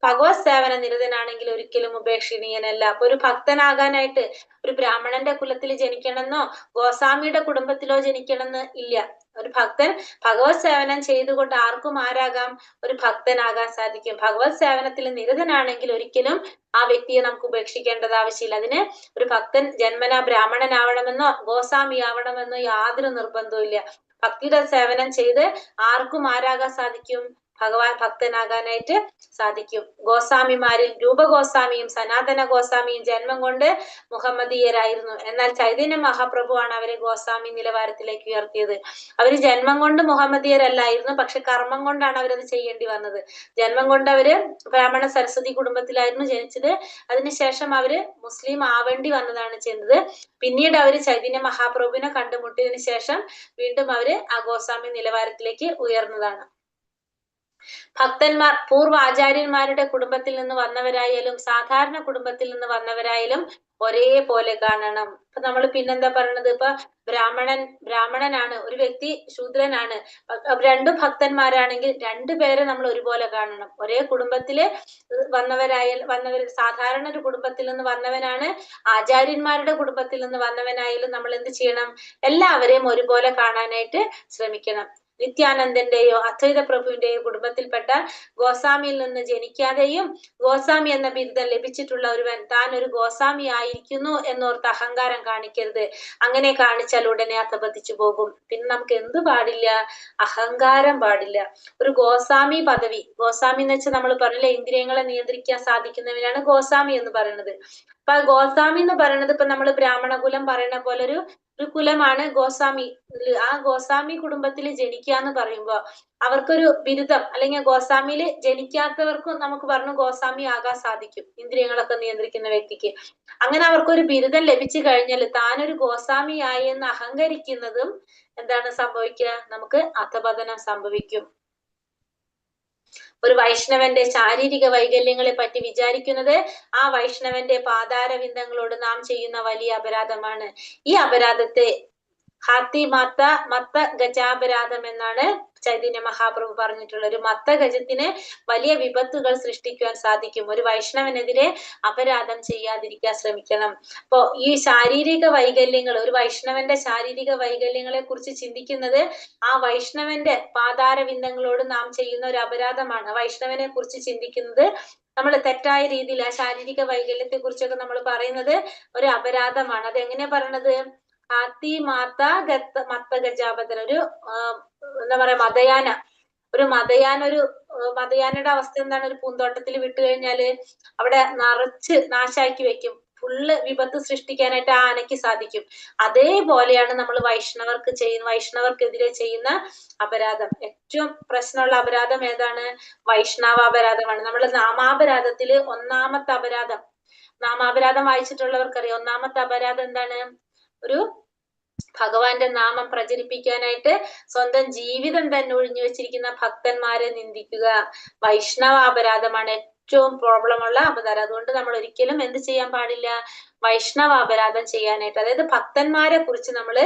ഭഗവത് സേവന നിരതനാണെങ്കിൽ ഒരിക്കലും ഉപേക്ഷണീയനല്ല. അപ്പൊ ഒരു ഭക്തനാകാനായിട്ട് ഒരു ബ്രാഹ്മണന്റെ കുലത്തിൽ ജനിക്കണമെന്നോ ഗോസ്വാമിയുടെ കുടുംബത്തിലോ ജനിക്കണമെന്ന് ഇല്ല. ഒരു ഭക്തൻ ഭഗവത് സേവനം ചെയ്തുകൊണ്ട് ആർക്കും ആരാകാം? ഒരു ഭക്തനാകാൻ സാധിക്കും. ഭഗവത് സേവനത്തിൽ നിരതനാണെങ്കിൽ ഒരിക്കലും ആ വ്യക്തിയെ നമുക്ക് ഉപേക്ഷിക്കേണ്ടത് ആവശ്യമില്ല. അതിന് ഒരു ഭക്തൻ ജന്മന ബ്രാഹ്മണനാവണമെന്നോ ഗോസ്വാമി ആവണമെന്നോ യാതൊരു നിർബന്ധവും ഇല്ല. ഭക്തിയുടെ സേവനം ചെയ്ത് ആർക്കും ആരാകാൻ സാധിക്കും? ഭഗവാൻ ഭക്തനാകാനായിട്ട് സാധിക്കും. ഗോസ്വാമിമാരിൽ രൂപഗോസ്വാമിയും സനാതന ഗോസ്വാമിയും ജന്മം കൊണ്ട് മുഹമ്മദീയരായിരുന്നു. എന്നാൽ ചൈതന്യ മഹാപ്രഭുവാണ് അവരെ ഗോസ്വാമി നിലവാരത്തിലേക്ക് ഉയർത്തിയത്. അവര് ജന്മം കൊണ്ട് മുഹമ്മദീയരല്ലായിരുന്നു, പക്ഷെ കർമ്മം കൊണ്ടാണ് അവരത് ചെയ്യേണ്ടി വന്നത്. ജന്മം കൊണ്ട് അവര് ബ്രാഹ്മണ സരസ്വതി കുടുംബത്തിലായിരുന്നു ജനിച്ചത്. അതിനുശേഷം അവര് മുസ്ലിം ആവേണ്ടി വന്നതാണ് ചെയ്യുന്നത്. പിന്നീട് അവര് ചൈതന്യ മഹാപ്രഭുവിനെ കണ്ടുമുട്ടിയതിനു ശേഷം വീണ്ടും അവര് ആ ഗോസ്വാമി നിലവാരത്തിലേക്ക് ഉയർന്നതാണ്. ഭക്തന്മാർ പൂർവ്വ ആചാര്യന്മാരുടെ കുടുംബത്തിൽ നിന്ന് വന്നവരായാലും സാധാരണ കുടുംബത്തിൽ നിന്ന് വന്നവരായാലും ഒരേപോലെ കാണണം. ഇപ്പൊ നമ്മൾ പിന്നെന്താ പറയണത്? ഇപ്പൊ ബ്രാഹ്മണനാണ്, ഒരു വ്യക്തി ശൂദ്രനാണ്, രണ്ടു ഭക്തന്മാരാണെങ്കിൽ രണ്ടുപേരെ നമ്മൾ ഒരുപോലെ കാണണം. ഒരേ കുടുംബത്തില് വന്നവർ സാധാരണ ഒരു കുടുംബത്തിൽ നിന്ന് വന്നവനാണ്, ആചാര്യന്മാരുടെ കുടുംബത്തിൽ നിന്ന് വന്നവനായാലും നമ്മൾ എന്ത് ചെയ്യണം? എല്ലാവരെയും ഒരുപോലെ കാണാനായിട്ട് ശ്രമിക്കണം. നിത്യാനന്ദന്റെയോ അദ്വൈത പ്രഭുവിന്റെയോ കുടുംബത്തിൽപ്പെട്ട ഗോസ്വാമിയിൽ നിന്ന് ജനിക്കാതെയും ഗോസ്വാമി എന്ന ബിരുദം ലഭിച്ചിട്ടുള്ള ഒരുവൻ താൻ ഒരു ഗോസ്വാമി ആയിരിക്കുന്നു എന്നോർത്ത് അഹങ്കാരം കാണിക്കരുത്. അങ്ങനെ കാണിച്ചാൽ ഉടനെ അധപതിച്ചു പോകും. പിന്നെ നമുക്ക് എന്ത് പാടില്ല? അഹങ്കാരം പാടില്ല. ഒരു ഗോസ്വാമി പദവി, ഗോസ്വാമി എന്ന് വെച്ചാൽ നമ്മൾ പറഞ്ഞില്ലേ, ഇന്ദ്രിയങ്ങളെ നിയന്ത്രിക്കാൻ സാധിക്കുന്നവനാണ് ഗോസ്വാമി എന്ന് പറയുന്നത്. അപ്പൊ ഗോസ്വാമി എന്ന് പറയുന്നത് ഇപ്പൊ നമ്മൾ ബ്രാഹ്മണ കുലം പറയുന്ന പോലെ ഒരു കുലമാണ് ഗോസ്വാമി. ആ ഗോസ്വാമി കുടുംബത്തിൽ ജനിക്കുക എന്ന് പറയുമ്പോ അവർക്കൊരു ബിരുദം, അല്ലെങ്കിൽ ഗോസ്വാമിയിൽ ജനിക്കാത്തവർക്കും നമുക്ക് പറഞ്ഞു ഗോസ്വാമി ആകാൻ സാധിക്കും, ഇന്ദ്രിയങ്ങളൊക്കെ നിയന്ത്രിക്കുന്ന വ്യക്തിക്ക്. അങ്ങനെ അവർക്കൊരു ബിരുദം ലഭിച്ചു കഴിഞ്ഞാൽ താനൊരു ഗോസ്വാമി ആയി എന്ന് അഹങ്കരിക്കുന്നതും എന്താണ് സംഭവിക്കുക? നമുക്ക് അധപതനം സംഭവിക്കും. ഒരു വൈഷ്ണവന്റെ ശാരീരിക വൈകല്യങ്ങളെ പറ്റി വിചാരിക്കുന്നത് ആ വൈഷ്ണവന്റെ പാതാരവിന്ദങ്ങളോട് നാം ചെയ്യുന്ന വലിയ അപരാധമാണ്. ഈ അപരാധത്തെ ഹാത്തി മത്ത ഗജാപരാധം എന്നാണ് ചൈതന്യ മഹാപ്രഭു പറഞ്ഞിട്ടുള്ള. ഒരു മത്ത ഗജത്തിന് വലിയ വിപത്തുകൾ സൃഷ്ടിക്കുവാൻ സാധിക്കും. ഒരു വൈഷ്ണവനെതിരെ അപരാധം ചെയ്യാതിരിക്കാൻ ശ്രമിക്കണം. അപ്പോ ഈ ശാരീരിക വൈകല്യങ്ങൾ, ഒരു വൈഷ്ണവന്റെ ശാരീരിക വൈകല്യങ്ങളെ കുറിച്ച് ചിന്തിക്കുന്നത് ആ വൈഷ്ണവന്റെ പാതാരവിന്ദങ്ങളോട് നാം ചെയ്യുന്ന ഒരു അപരാധമാണ്. വൈഷ്ണവനെ കുറിച്ച് ചിന്തിക്കുന്നത് നമ്മൾ തെറ്റായ രീതിയിൽ ആ ശാരീരിക വൈകല്യത്തെ കുറിച്ചൊക്കെ നമ്മൾ പറയുന്നത് ഒരു അപരാധമാണ്. അതെങ്ങനെയാ പറയണത്? ഹാത്തി മത്ത ഗജാപതൻ. ഒരു എന്താ പറയാ, ഒരു മതയാനയുടെ അവസ്ഥ എന്താണ്? ഒരു പൂന്തോട്ടത്തിൽ വിട്ടു കഴിഞ്ഞാല് അവിടെ നിറച്ച് നാശാക്കി വെക്കും. ഫുള്ള് വിപത്ത് സൃഷ്ടിക്കാനായിട്ട് ആ ആനയ്ക്ക് സാധിക്കും. അതേപോലെയാണ് നമ്മൾ വൈഷ്ണവർക്കെതിരെ ചെയ്യുന്ന അപരാധം. ഏറ്റവും പ്രശ്നമുള്ള അപരാധം ഏതാണ്? വൈഷ്ണവാപരാധമാണ്. നമ്മൾ നാമാപരാധത്തില് ഒന്നാമത്തെ അപരാധം, നാമാപരാധം വായിച്ചിട്ടുള്ളവർക്കറിയാം. ഒന്നാമത്തെ അപരാധം എന്താണ്? ഒരു ഭഗവാന്റെ നാമം പ്രചരിപ്പിക്കാനായിട്ട് സ്വന്തം ജീവിതം തന്നെ ഒഴിഞ്ഞു വെച്ചിരിക്കുന്ന ഭക്തന്മാരെ നിന്ദിക്കുക. വൈഷ്ണവാപരാധമാണ് ഏറ്റവും പ്രോബ്ലം ഉള്ള അപരാധം. അതുകൊണ്ട് നമ്മൾ ഒരിക്കലും എന്ത് ചെയ്യാൻ പാടില്ല, വൈഷ്ണവ അപരാധം ചെയ്യാനായിട്ട്, അതായത് ഭക്തന്മാരെ കുറിച്ച് നമ്മൾ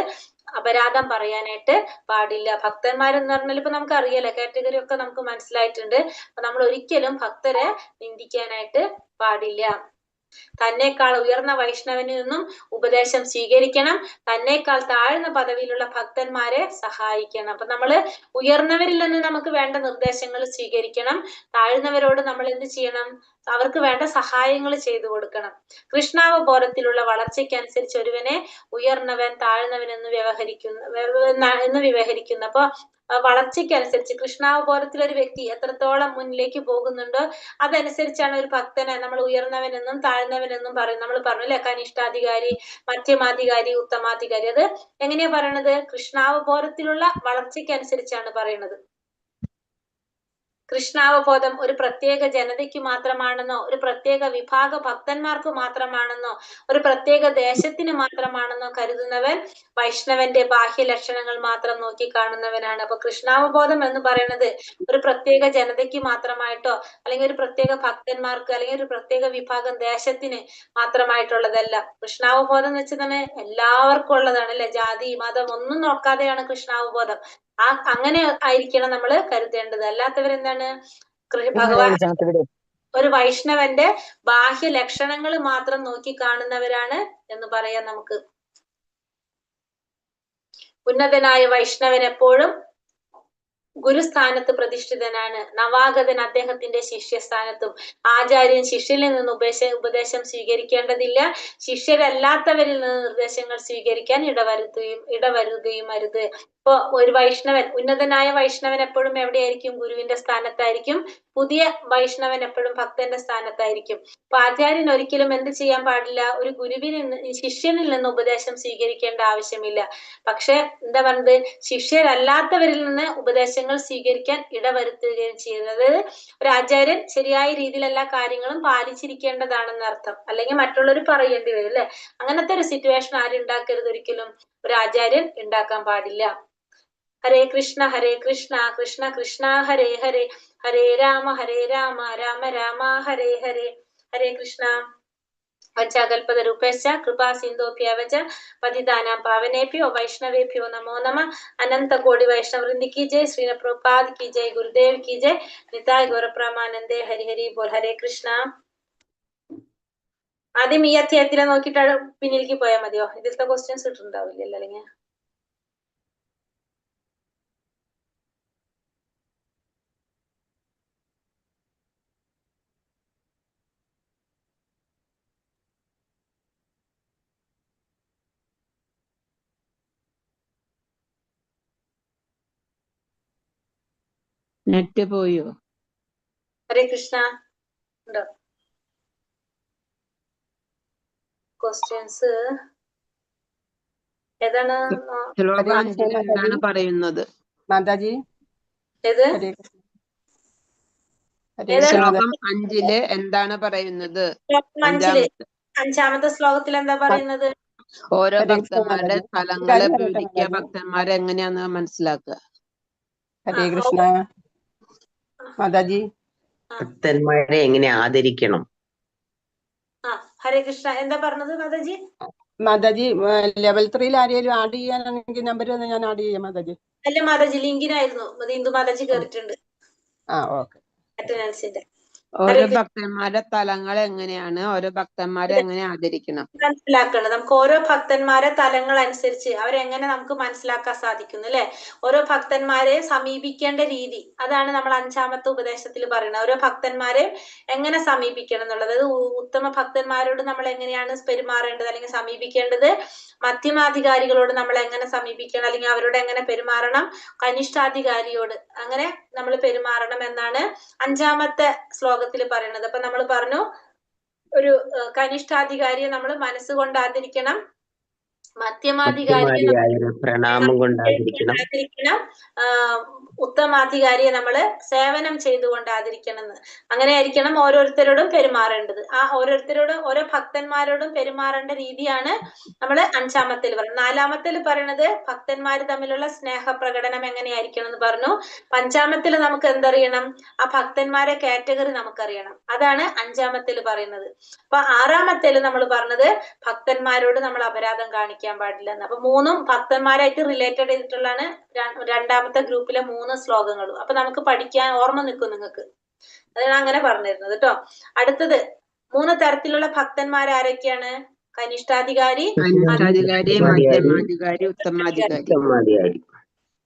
അപരാധം പറയാനായിട്ട് പാടില്ല. ഭക്തന്മാരെന്ന് പറഞ്ഞാൽ ഇപ്പൊ നമുക്ക് അറിയാലോ, കാറ്റഗറി ഒക്കെ നമുക്ക് മനസ്സിലായിട്ടുണ്ട്. അപ്പൊ നമ്മൾ ഒരിക്കലും ഭക്തരെ നിന്ദിക്കാനായിട്ട് പാടില്ല. തന്നേക്കാൾ ഉയർന്ന വൈഷ്ണവനിൽ നിന്നും ഉപദേശം സ്വീകരിക്കണം. തന്നേക്കാൾ താഴ്ന്ന പദവിയിലുള്ള ഭക്തന്മാരെ സഹായിക്കണം. അപ്പൊ നമ്മള് ഉയർന്നവരിൽ നിന്ന് നമുക്ക് വേണ്ട നിർദ്ദേശങ്ങൾ സ്വീകരിക്കണം. താഴ്ന്നവരോട് നമ്മൾ എന്ത് ചെയ്യണം, അവർക്ക് വേണ്ട സഹായങ്ങൾ ചെയ്തു കൊടുക്കണം. കൃഷ്ണാവബോധത്തിലുള്ള വളർച്ചയ്ക്കനുസരിച്ച് ഒരുവനെ ഉയർന്നവൻ താഴ്ന്നവൻ എന്ന് വ്യവഹരിക്കുന്നു. അപ്പൊ വളർച്ചയ്ക്കനുസരിച്ച് കൃഷ്ണാവബോധത്തിൽ ഒരു വ്യക്തി എത്രത്തോളം മുന്നിലേക്ക് പോകുന്നുണ്ടോ അതനുസരിച്ചാണ് ഒരു ഭക്തനെ നമ്മൾ ഉയർന്നവനെന്നും താഴ്ന്നവനെന്നും പറയും. നമ്മൾ പറഞ്ഞു അല്ലെ, കനിഷ്ഠാധികാരി, മധ്യമാധികാരി, ഉത്തമാധികാരി. അത് എങ്ങനെയാ പറയണത്? കൃഷ്ണാവബോധത്തിലുള്ള വളർച്ചയ്ക്കനുസരിച്ചാണ് പറയണത്. കൃഷ്ണാവബോധം ഒരു പ്രത്യേക ജനതയ്ക്ക് മാത്രമാണെന്നോ ഒരു പ്രത്യേക വിഭാഗ ഭക്തന്മാർക്ക് മാത്രമാണെന്നോ ഒരു പ്രത്യേക ദേശത്തിന് മാത്രമാണെന്നോ കരുതുന്നവൻ വൈഷ്ണവന്റെ ബാഹ്യ ലക്ഷണങ്ങൾ മാത്രം നോക്കി കാണുന്നവനാണ്. അപ്പൊ കൃഷ്ണാവബോധം എന്ന് പറയുന്നത് ഒരു പ്രത്യേക ജനതയ്ക്ക് മാത്രമായിട്ടോ അല്ലെങ്കിൽ ഒരു പ്രത്യേക ഭക്തന്മാർക്ക് അല്ലെങ്കിൽ ഒരു പ്രത്യേക വിഭാഗം ദേശത്തിന് മാത്രമായിട്ടുള്ളതല്ല. കൃഷ്ണാവബോധം എന്ന് വെച്ചാൽ തന്നെ എല്ലാവർക്കും ഉള്ളതാണ് അല്ലെ, ജാതി മതം ഒന്നും നോക്കാതെയാണ് കൃഷ്ണാവബോധം. അങ്ങനെ ആയിരിക്കണം നമ്മൾ കരുതേണ്ടത്. അല്ലാത്തവരെന്താണ്, ഭഗവാൻ ഒരു വൈഷ്ണവന്റെ ബാഹ്യ ലക്ഷണങ്ങൾ മാത്രം നോക്കി കാണുന്നവരാണ് എന്ന് പറയാം നമുക്ക്. ഉന്നതനായ വൈഷ്ണവൻ എപ്പോഴും ഗുരുസ്ഥാനത്ത് പ്രതിഷ്ഠിതനാണ്. നവാഗതൻ അദ്ദേഹത്തിന്റെ ശിഷ്യസ്ഥാനത്തും. ആചാര്യൻ ശിഷ്യനിൽ നിന്ന് ഉപദേശം സ്വീകരിക്കേണ്ടതില്ല. ശിഷ്യരല്ലാത്തവരിൽ നിന്ന് നിർദ്ദേശങ്ങൾ സ്വീകരിക്കാൻ ഇടവരുകയും അരുത്. ഇപ്പൊ ഒരു വൈഷ്ണവൻ, ഉന്നതനായ വൈഷ്ണവൻ എപ്പോഴും എവിടെയായിരിക്കും? ഗുരുവിന്റെ സ്ഥാനത്തായിരിക്കും. പുതിയ വൈഷ്ണവൻ എപ്പോഴും ഭക്തന്റെ സ്ഥാനത്തായിരിക്കും. അപ്പൊ ആചാര്യൻ ഒരിക്കലും എന്ത് ചെയ്യാൻ പാടില്ല, ഒരു ശിഷ്യനിൽ നിന്ന് ഉപദേശം സ്വീകരിക്കേണ്ട ആവശ്യമില്ല. പക്ഷെ എന്താ പറഞ്ഞത്, ശിഷ്യരല്ലാത്തവരിൽ നിന്ന് ഉപദേശങ്ങൾ സ്വീകരിക്കാൻ ഇടവരുത്തുകയും ചെയ്യുന്നത്. ഒരു ആചാര്യൻ ശരിയായ രീതിയിൽ എല്ലാ കാര്യങ്ങളും പാലിച്ചിരിക്കേണ്ടതാണെന്ന് അർത്ഥം. അല്ലെങ്കിൽ മറ്റുള്ളവർ പറയേണ്ടി വരും അല്ലെ. അങ്ങനത്തെ ഒരു സിറ്റുവേഷൻ ആരും ഉണ്ടാക്കരുത്, ഒരിക്കലും ഒരു ആചാര്യൻ ഉണ്ടാക്കാൻ പാടില്ല. ഹരേ കൃഷ്ണ കൃഷ്ണ കൃഷ്ണ ഹരേ ഹരേ, ഹരേ രാമ രാമ രാമ ഹരേ ഹരേ. ഹരേ കൃഷ്ണ. വഞ്ചാകൽപതരൂപേശ്ച കൃപാ സിന്ധോഭ്യവച പതിതാനാം പാവനേഭ്യോ വൈഷ്ണവേഭ്യോ നമോ നമഃ. അനന്ത കോടി വൈഷ്ണവൃന്ദി കി ജയ്. ശ്രീല പ്രഭുപാദ് കി ജയ്. ഗുരുദേവ് കി ജയ്. നിതായ് ഗൗരപ്രമാനന്ദേ. ഹരി ഹരി ബോൽ. ഹരേ കൃഷ്ണ. ആദ്യം ഈ അധ്യായത്തിലെ നോക്കിയിട്ട് പിന്നിലേക്ക് പോയാൽ മതിയോ? ഇതിലത്തെ ക്വസ്റ്റ്യൻസ് ഇട്ടുണ്ടാവില്ലല്ലോ അല്ലെങ്കിൽ? നെറ്റ് പോയോ? ഹരേ കൃഷ്ണ. ഉണ്ടോ ക്വസ്റ്റ്യൻസ്? ഏതാണ് ശ്ലോകം 5 എന്താണ് പറയുന്നത്? മാതാജി ഏത്? ശ്ലോകം 5 എന്താണ് പറയുന്നത്? അഞ്ചാമത്തെ ശ്ലോകത്തിൽ എന്താ പറയുന്നത്? ഓരോ ഭക്തന്മാരുടെ സ്ഥലങ്ങളെ വിവരിക്കുക, ഭക്തന്മാരെ എങ്ങനെയാന്ന് മനസ്സിലാക്കുക. ഹരേ കൃഷ്ണ. മാതാജി ഭക്തന്മാരെ എങ്ങനെ ആദരിക്കണം? ഹരേ കൃഷ്ണ. എന്താ പറഞ്ഞത് മാതാജി? മാതാജി ലെവൽ 3 ആരെയും ആഡ് ചെയ്യാനാണെങ്കിൽ നമ്പർ ഞാൻ ആഡ് ചെയ്യാം മാതാജി. അല്ല മാതാജി, ലിങ്കിനായിരുന്നു. ഇന്ദു മാതാജി കേറിയിട്ടുണ്ട് ഓക്കെ. അറ്റൻഡൻസിന്റെ. ഓരോ ഭക്തന്മാരുടെ തലങ്ങൾ എങ്ങനെയാണ്, ഓരോ ഭക്തന്മാരെ എങ്ങനെ ആദരിക്കണം മനസ്സിലാക്കണം. നമുക്ക് ഓരോ ഭക്തന്മാരെ തലങ്ങൾ അനുസരിച്ച് അവരെങ്ങനെ നമുക്ക് മനസ്സിലാക്കാൻ സാധിക്കുന്നു അല്ലെ. ഓരോ ഭക്തന്മാരെ സമീപിക്കേണ്ട രീതി, അതാണ് നമ്മൾ അഞ്ചാമത്തെ ഉപദേശത്തിൽ പറയുന്നത്. ഓരോ ഭക്തന്മാരെ എങ്ങനെ സമീപിക്കണം എന്നുള്ളത്. അതായത് ഉത്തമ ഭക്തന്മാരോട് നമ്മൾ എങ്ങനെയാണ് പെരുമാറേണ്ടത് അല്ലെങ്കിൽ സമീപിക്കേണ്ടത്, മധ്യമാധികാരികളോട് നമ്മൾ എങ്ങനെ സമീപിക്കണം അല്ലെങ്കിൽ അവരോട് എങ്ങനെ പെരുമാറണം, കനിഷ്ഠാധികാരിയോട് അങ്ങനെ നമ്മൾ പെരുമാറണം എന്നാണ് അഞ്ചാമത്തെ ശ്ലോകത്തിൽ പറയുന്നത്. അപ്പൊ നമ്മൾ പറഞ്ഞു, ഒരു കനിഷ്ഠാധികാരിയെ നമ്മൾ മനസ്സുകൊണ്ട് ആദരിക്കണം, മധ്യമാധികാരിയെ മധ്യമാരിയായ പ്രണാമം കൊണ്ടായിരിക്കണം. ഉത്തമാധികാരിയെ നമ്മള് സേവനം ചെയ്തുകൊണ്ടാതിരിക്കണം. അങ്ങനെ ആയിരിക്കണം ഓരോരുത്തരോടും പെരുമാറേണ്ടത്. ആ ഓരോരുത്തരോടും ഓരോ ഭക്തന്മാരോടും പെരുമാറേണ്ട രീതിയാണ് നമ്മള് 5-ാമത്തിൽ പറയുന്നത്. 4-ാമത്തിൽ പറയുന്നത് ഭക്തന്മാര് തമ്മിലുള്ള സ്നേഹപ്രകടനം എങ്ങനെയായിരിക്കണം എന്ന് പറഞ്ഞു. 5-ാമത്തിൽ നമുക്ക് എന്തറിയണം? ആ ഭക്തന്മാരെ കാറ്റഗറി നമുക്കറിയണം. അതാണ് 5-ാമത്തിൽ പറയുന്നത്. അപ്പൊ 6-ാമത്തിൽ നമ്മൾ പറഞ്ഞത് ഭക്തന്മാരോട് നമ്മൾ അപരാധം കാണിക്കാൻ പാടില്ല എന്ന്. അപ്പൊ 3ഉം ഭക്തന്മാരായിട്ട് റിലേറ്റഡ് ചെയ്തിട്ടുള്ളതാണ് 2-ാമത്തെ ഗ്രൂപ്പിലെ 3 ശ്ലോകങ്ങളും. അപ്പൊ നമുക്ക് പഠിക്കാൻ ഓർമ്മ നിൽക്കും നിങ്ങൾക്ക്. അതാണ് അങ്ങനെ പറഞ്ഞിരുന്നത് കേട്ടോ. അടുത്തത് 3 തരത്തിലുള്ള ഭക്തന്മാർ ആരൊക്കെയാണ്? കനിഷ്ഠാധികാരി, മധ്യമാധികാരി, ഉത്തമാധികാരി.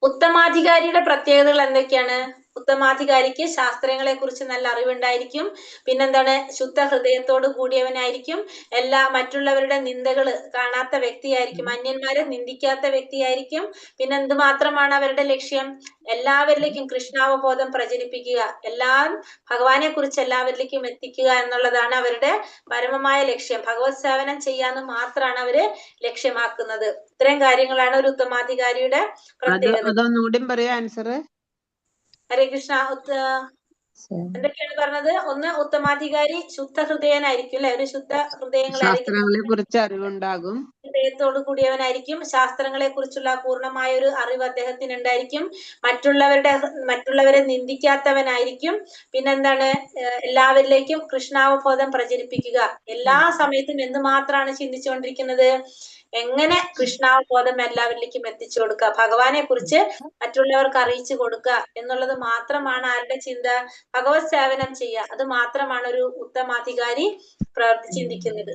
ഉത്തമാധികാരിയുടെ പ്രത്യേകതകൾ എന്തൊക്കെയാണ്? ഉത്തമാധികാരിക്ക് ശാസ്ത്രങ്ങളെ കുറിച്ച് നല്ല അറിവുണ്ടായിരിക്കും. പിന്നെന്താണ്? ശുദ്ധ ഹൃദയത്തോട് കൂടിയവനായിരിക്കും. മറ്റുള്ളവരുടെ നിന്ദകള് കാണാത്ത വ്യക്തിയായിരിക്കും. അന്യന്മാരെ നിന്ദിക്കാത്ത വ്യക്തിയായിരിക്കും. പിന്നെ എന്തുമാത്രമാണ് അവരുടെ ലക്ഷ്യം? എല്ലാവരിലേക്കും കൃഷ്ണാവബോധം പ്രചരിപ്പിക്കുക, ഭഗവാനെ കുറിച്ച് എല്ലാവരിലേക്കും എത്തിക്കുക എന്നുള്ളതാണ് അവരുടെ പരമമായ ലക്ഷ്യം. ഭഗവത് സേവനം ചെയ്യാന്ന് മാത്രമാണ് അവര് ലക്ഷ്യമാക്കുന്നത്. ഇത്രയും കാര്യങ്ങളാണ് ഒരു ഉത്തമാധികാരിയുടെ പ്രത്യേകത. അതൊന്നുകൂടി പറയാ ആൻസർ. ഹരേ കൃഷ്ണ. എന്തൊക്കെയാണ് പറഞ്ഞത്? ഒന്ന്, ഉത്തമാധികാരി ശുദ്ധ ഹൃദയനായിരിക്കും അല്ലെ? ഒരു ശുദ്ധ ശാസ്ത്രങ്ങളെ കുറിച്ച് അറിവുണ്ടാകും, ഹൃദയത്തോടു കൂടിയവനായിരിക്കും. ശാസ്ത്രങ്ങളെ കുറിച്ചുള്ള പൂർണ്ണമായ ഒരു അറിവ് അദ്ദേഹത്തിന് ഉണ്ടായിരിക്കും. മറ്റുള്ളവരെ നിന്ദിക്കാത്തവനായിരിക്കും. പിന്നെന്താണ്? എല്ലാവരിലേക്കും കൃഷ്ണാവബോധം പ്രചരിപ്പിക്കുക. എല്ലാ സമയത്തും എന്തുമാത്രമാണ് ചിന്തിച്ചുകൊണ്ടിരിക്കുന്നത്? എങ്ങനെ കൃഷ്ണാവബോധം എല്ലാവരിലേക്കും എത്തിച്ചു കൊടുക്കുക, ഭഗവാനെ കുറിച്ച് മറ്റുള്ളവർക്ക് അറിയിച്ചു കൊടുക്കുക എന്നുള്ളത് മാത്രമാണ് ആരുടെ ചിന്ത? ഭഗവത് സേവനം ചെയ്യുക. അത് മാത്രമാണ് ഒരു ഉത്തമാധികാരി ചിന്തിക്കുന്നത്.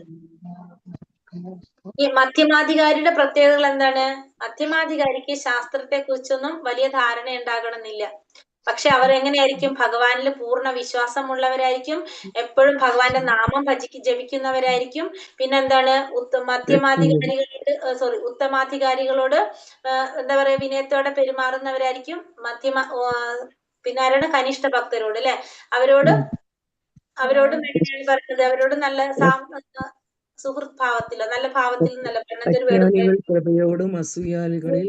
ഈ മധ്യമാധികാരിയുടെ പ്രത്യേകതകൾ എന്താണ്? മധ്യമാധികാരിക്ക് ശാസ്ത്രത്തെ കുറിച്ചൊന്നും വലിയ ധാരണ ഉണ്ടാകണമെന്നില്ല. പക്ഷെ അവർ എങ്ങനെയായിരിക്കും? ഭഗവാനിൽ പൂർണ്ണ വിശ്വാസമുള്ളവരായിരിക്കും. എപ്പോഴും ഭഗവാന്റെ നാമം ജപിക്കുന്നവരായിരിക്കും. പിന്നെന്താണ്? ഉത്തമാധികാരികളോട് എന്താ പറയാ, വിനയത്തോടെ പെരുമാറുന്നവരായിരിക്കും. പിന്നെ ആരാണ്? കനിഷ്ഠ ഭക്തരോട് അല്ലെ? അവരോടും എങ്ങനെയാണ് പറയുന്നത്? അവരോട് നല്ല സുഹൃത്ത് ഭാവത്തിലോ നല്ല ഭാവത്തിലും നല്ല കൃപയോടും അസൂയാലുകളിൽ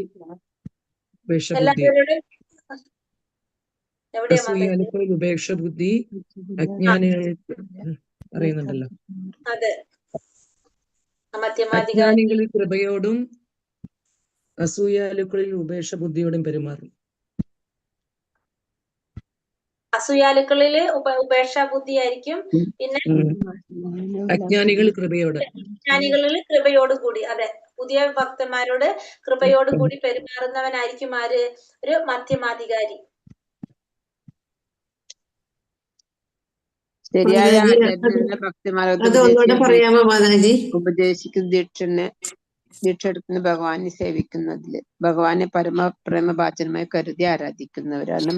ഉപേക്ഷ ബുദ്ധി, അജ്ഞാനികൾക്ക് പറയുന്നുണ്ടല്ലോ. അതെ, അജ്ഞാനികളിൽ കൃപയോടും അസൂയാലുക്കളിൽ ഉപേക്ഷ ബുദ്ധിയോടും പെരുമാറും. അസൂയാലുക്കളില് ഉപേക്ഷ ബുദ്ധിയായിരിക്കും. പിന്നെ അജ്ഞാനികൾ അജ്ഞാനികളിൽ കൃപയോട് കൂടി. അതെ, പുതിയ ഭക്തന്മാരോട് കൃപയോട് കൂടി പെരുമാറുന്നവനായിരിക്കും ആര്? ഒരു മധ്യമാധികാരി. ശരിയായ ഭക്തിമാരോട് ഉപദേശിക്കുന്ന ദീക്ഷ എടുക്കുന്ന ഭഗവാനെ സേവിക്കുന്നതില് ഭഗവാനെ പ്രേമഭാചനമായി കരുതി ആരാധിക്കുന്നവരാണ്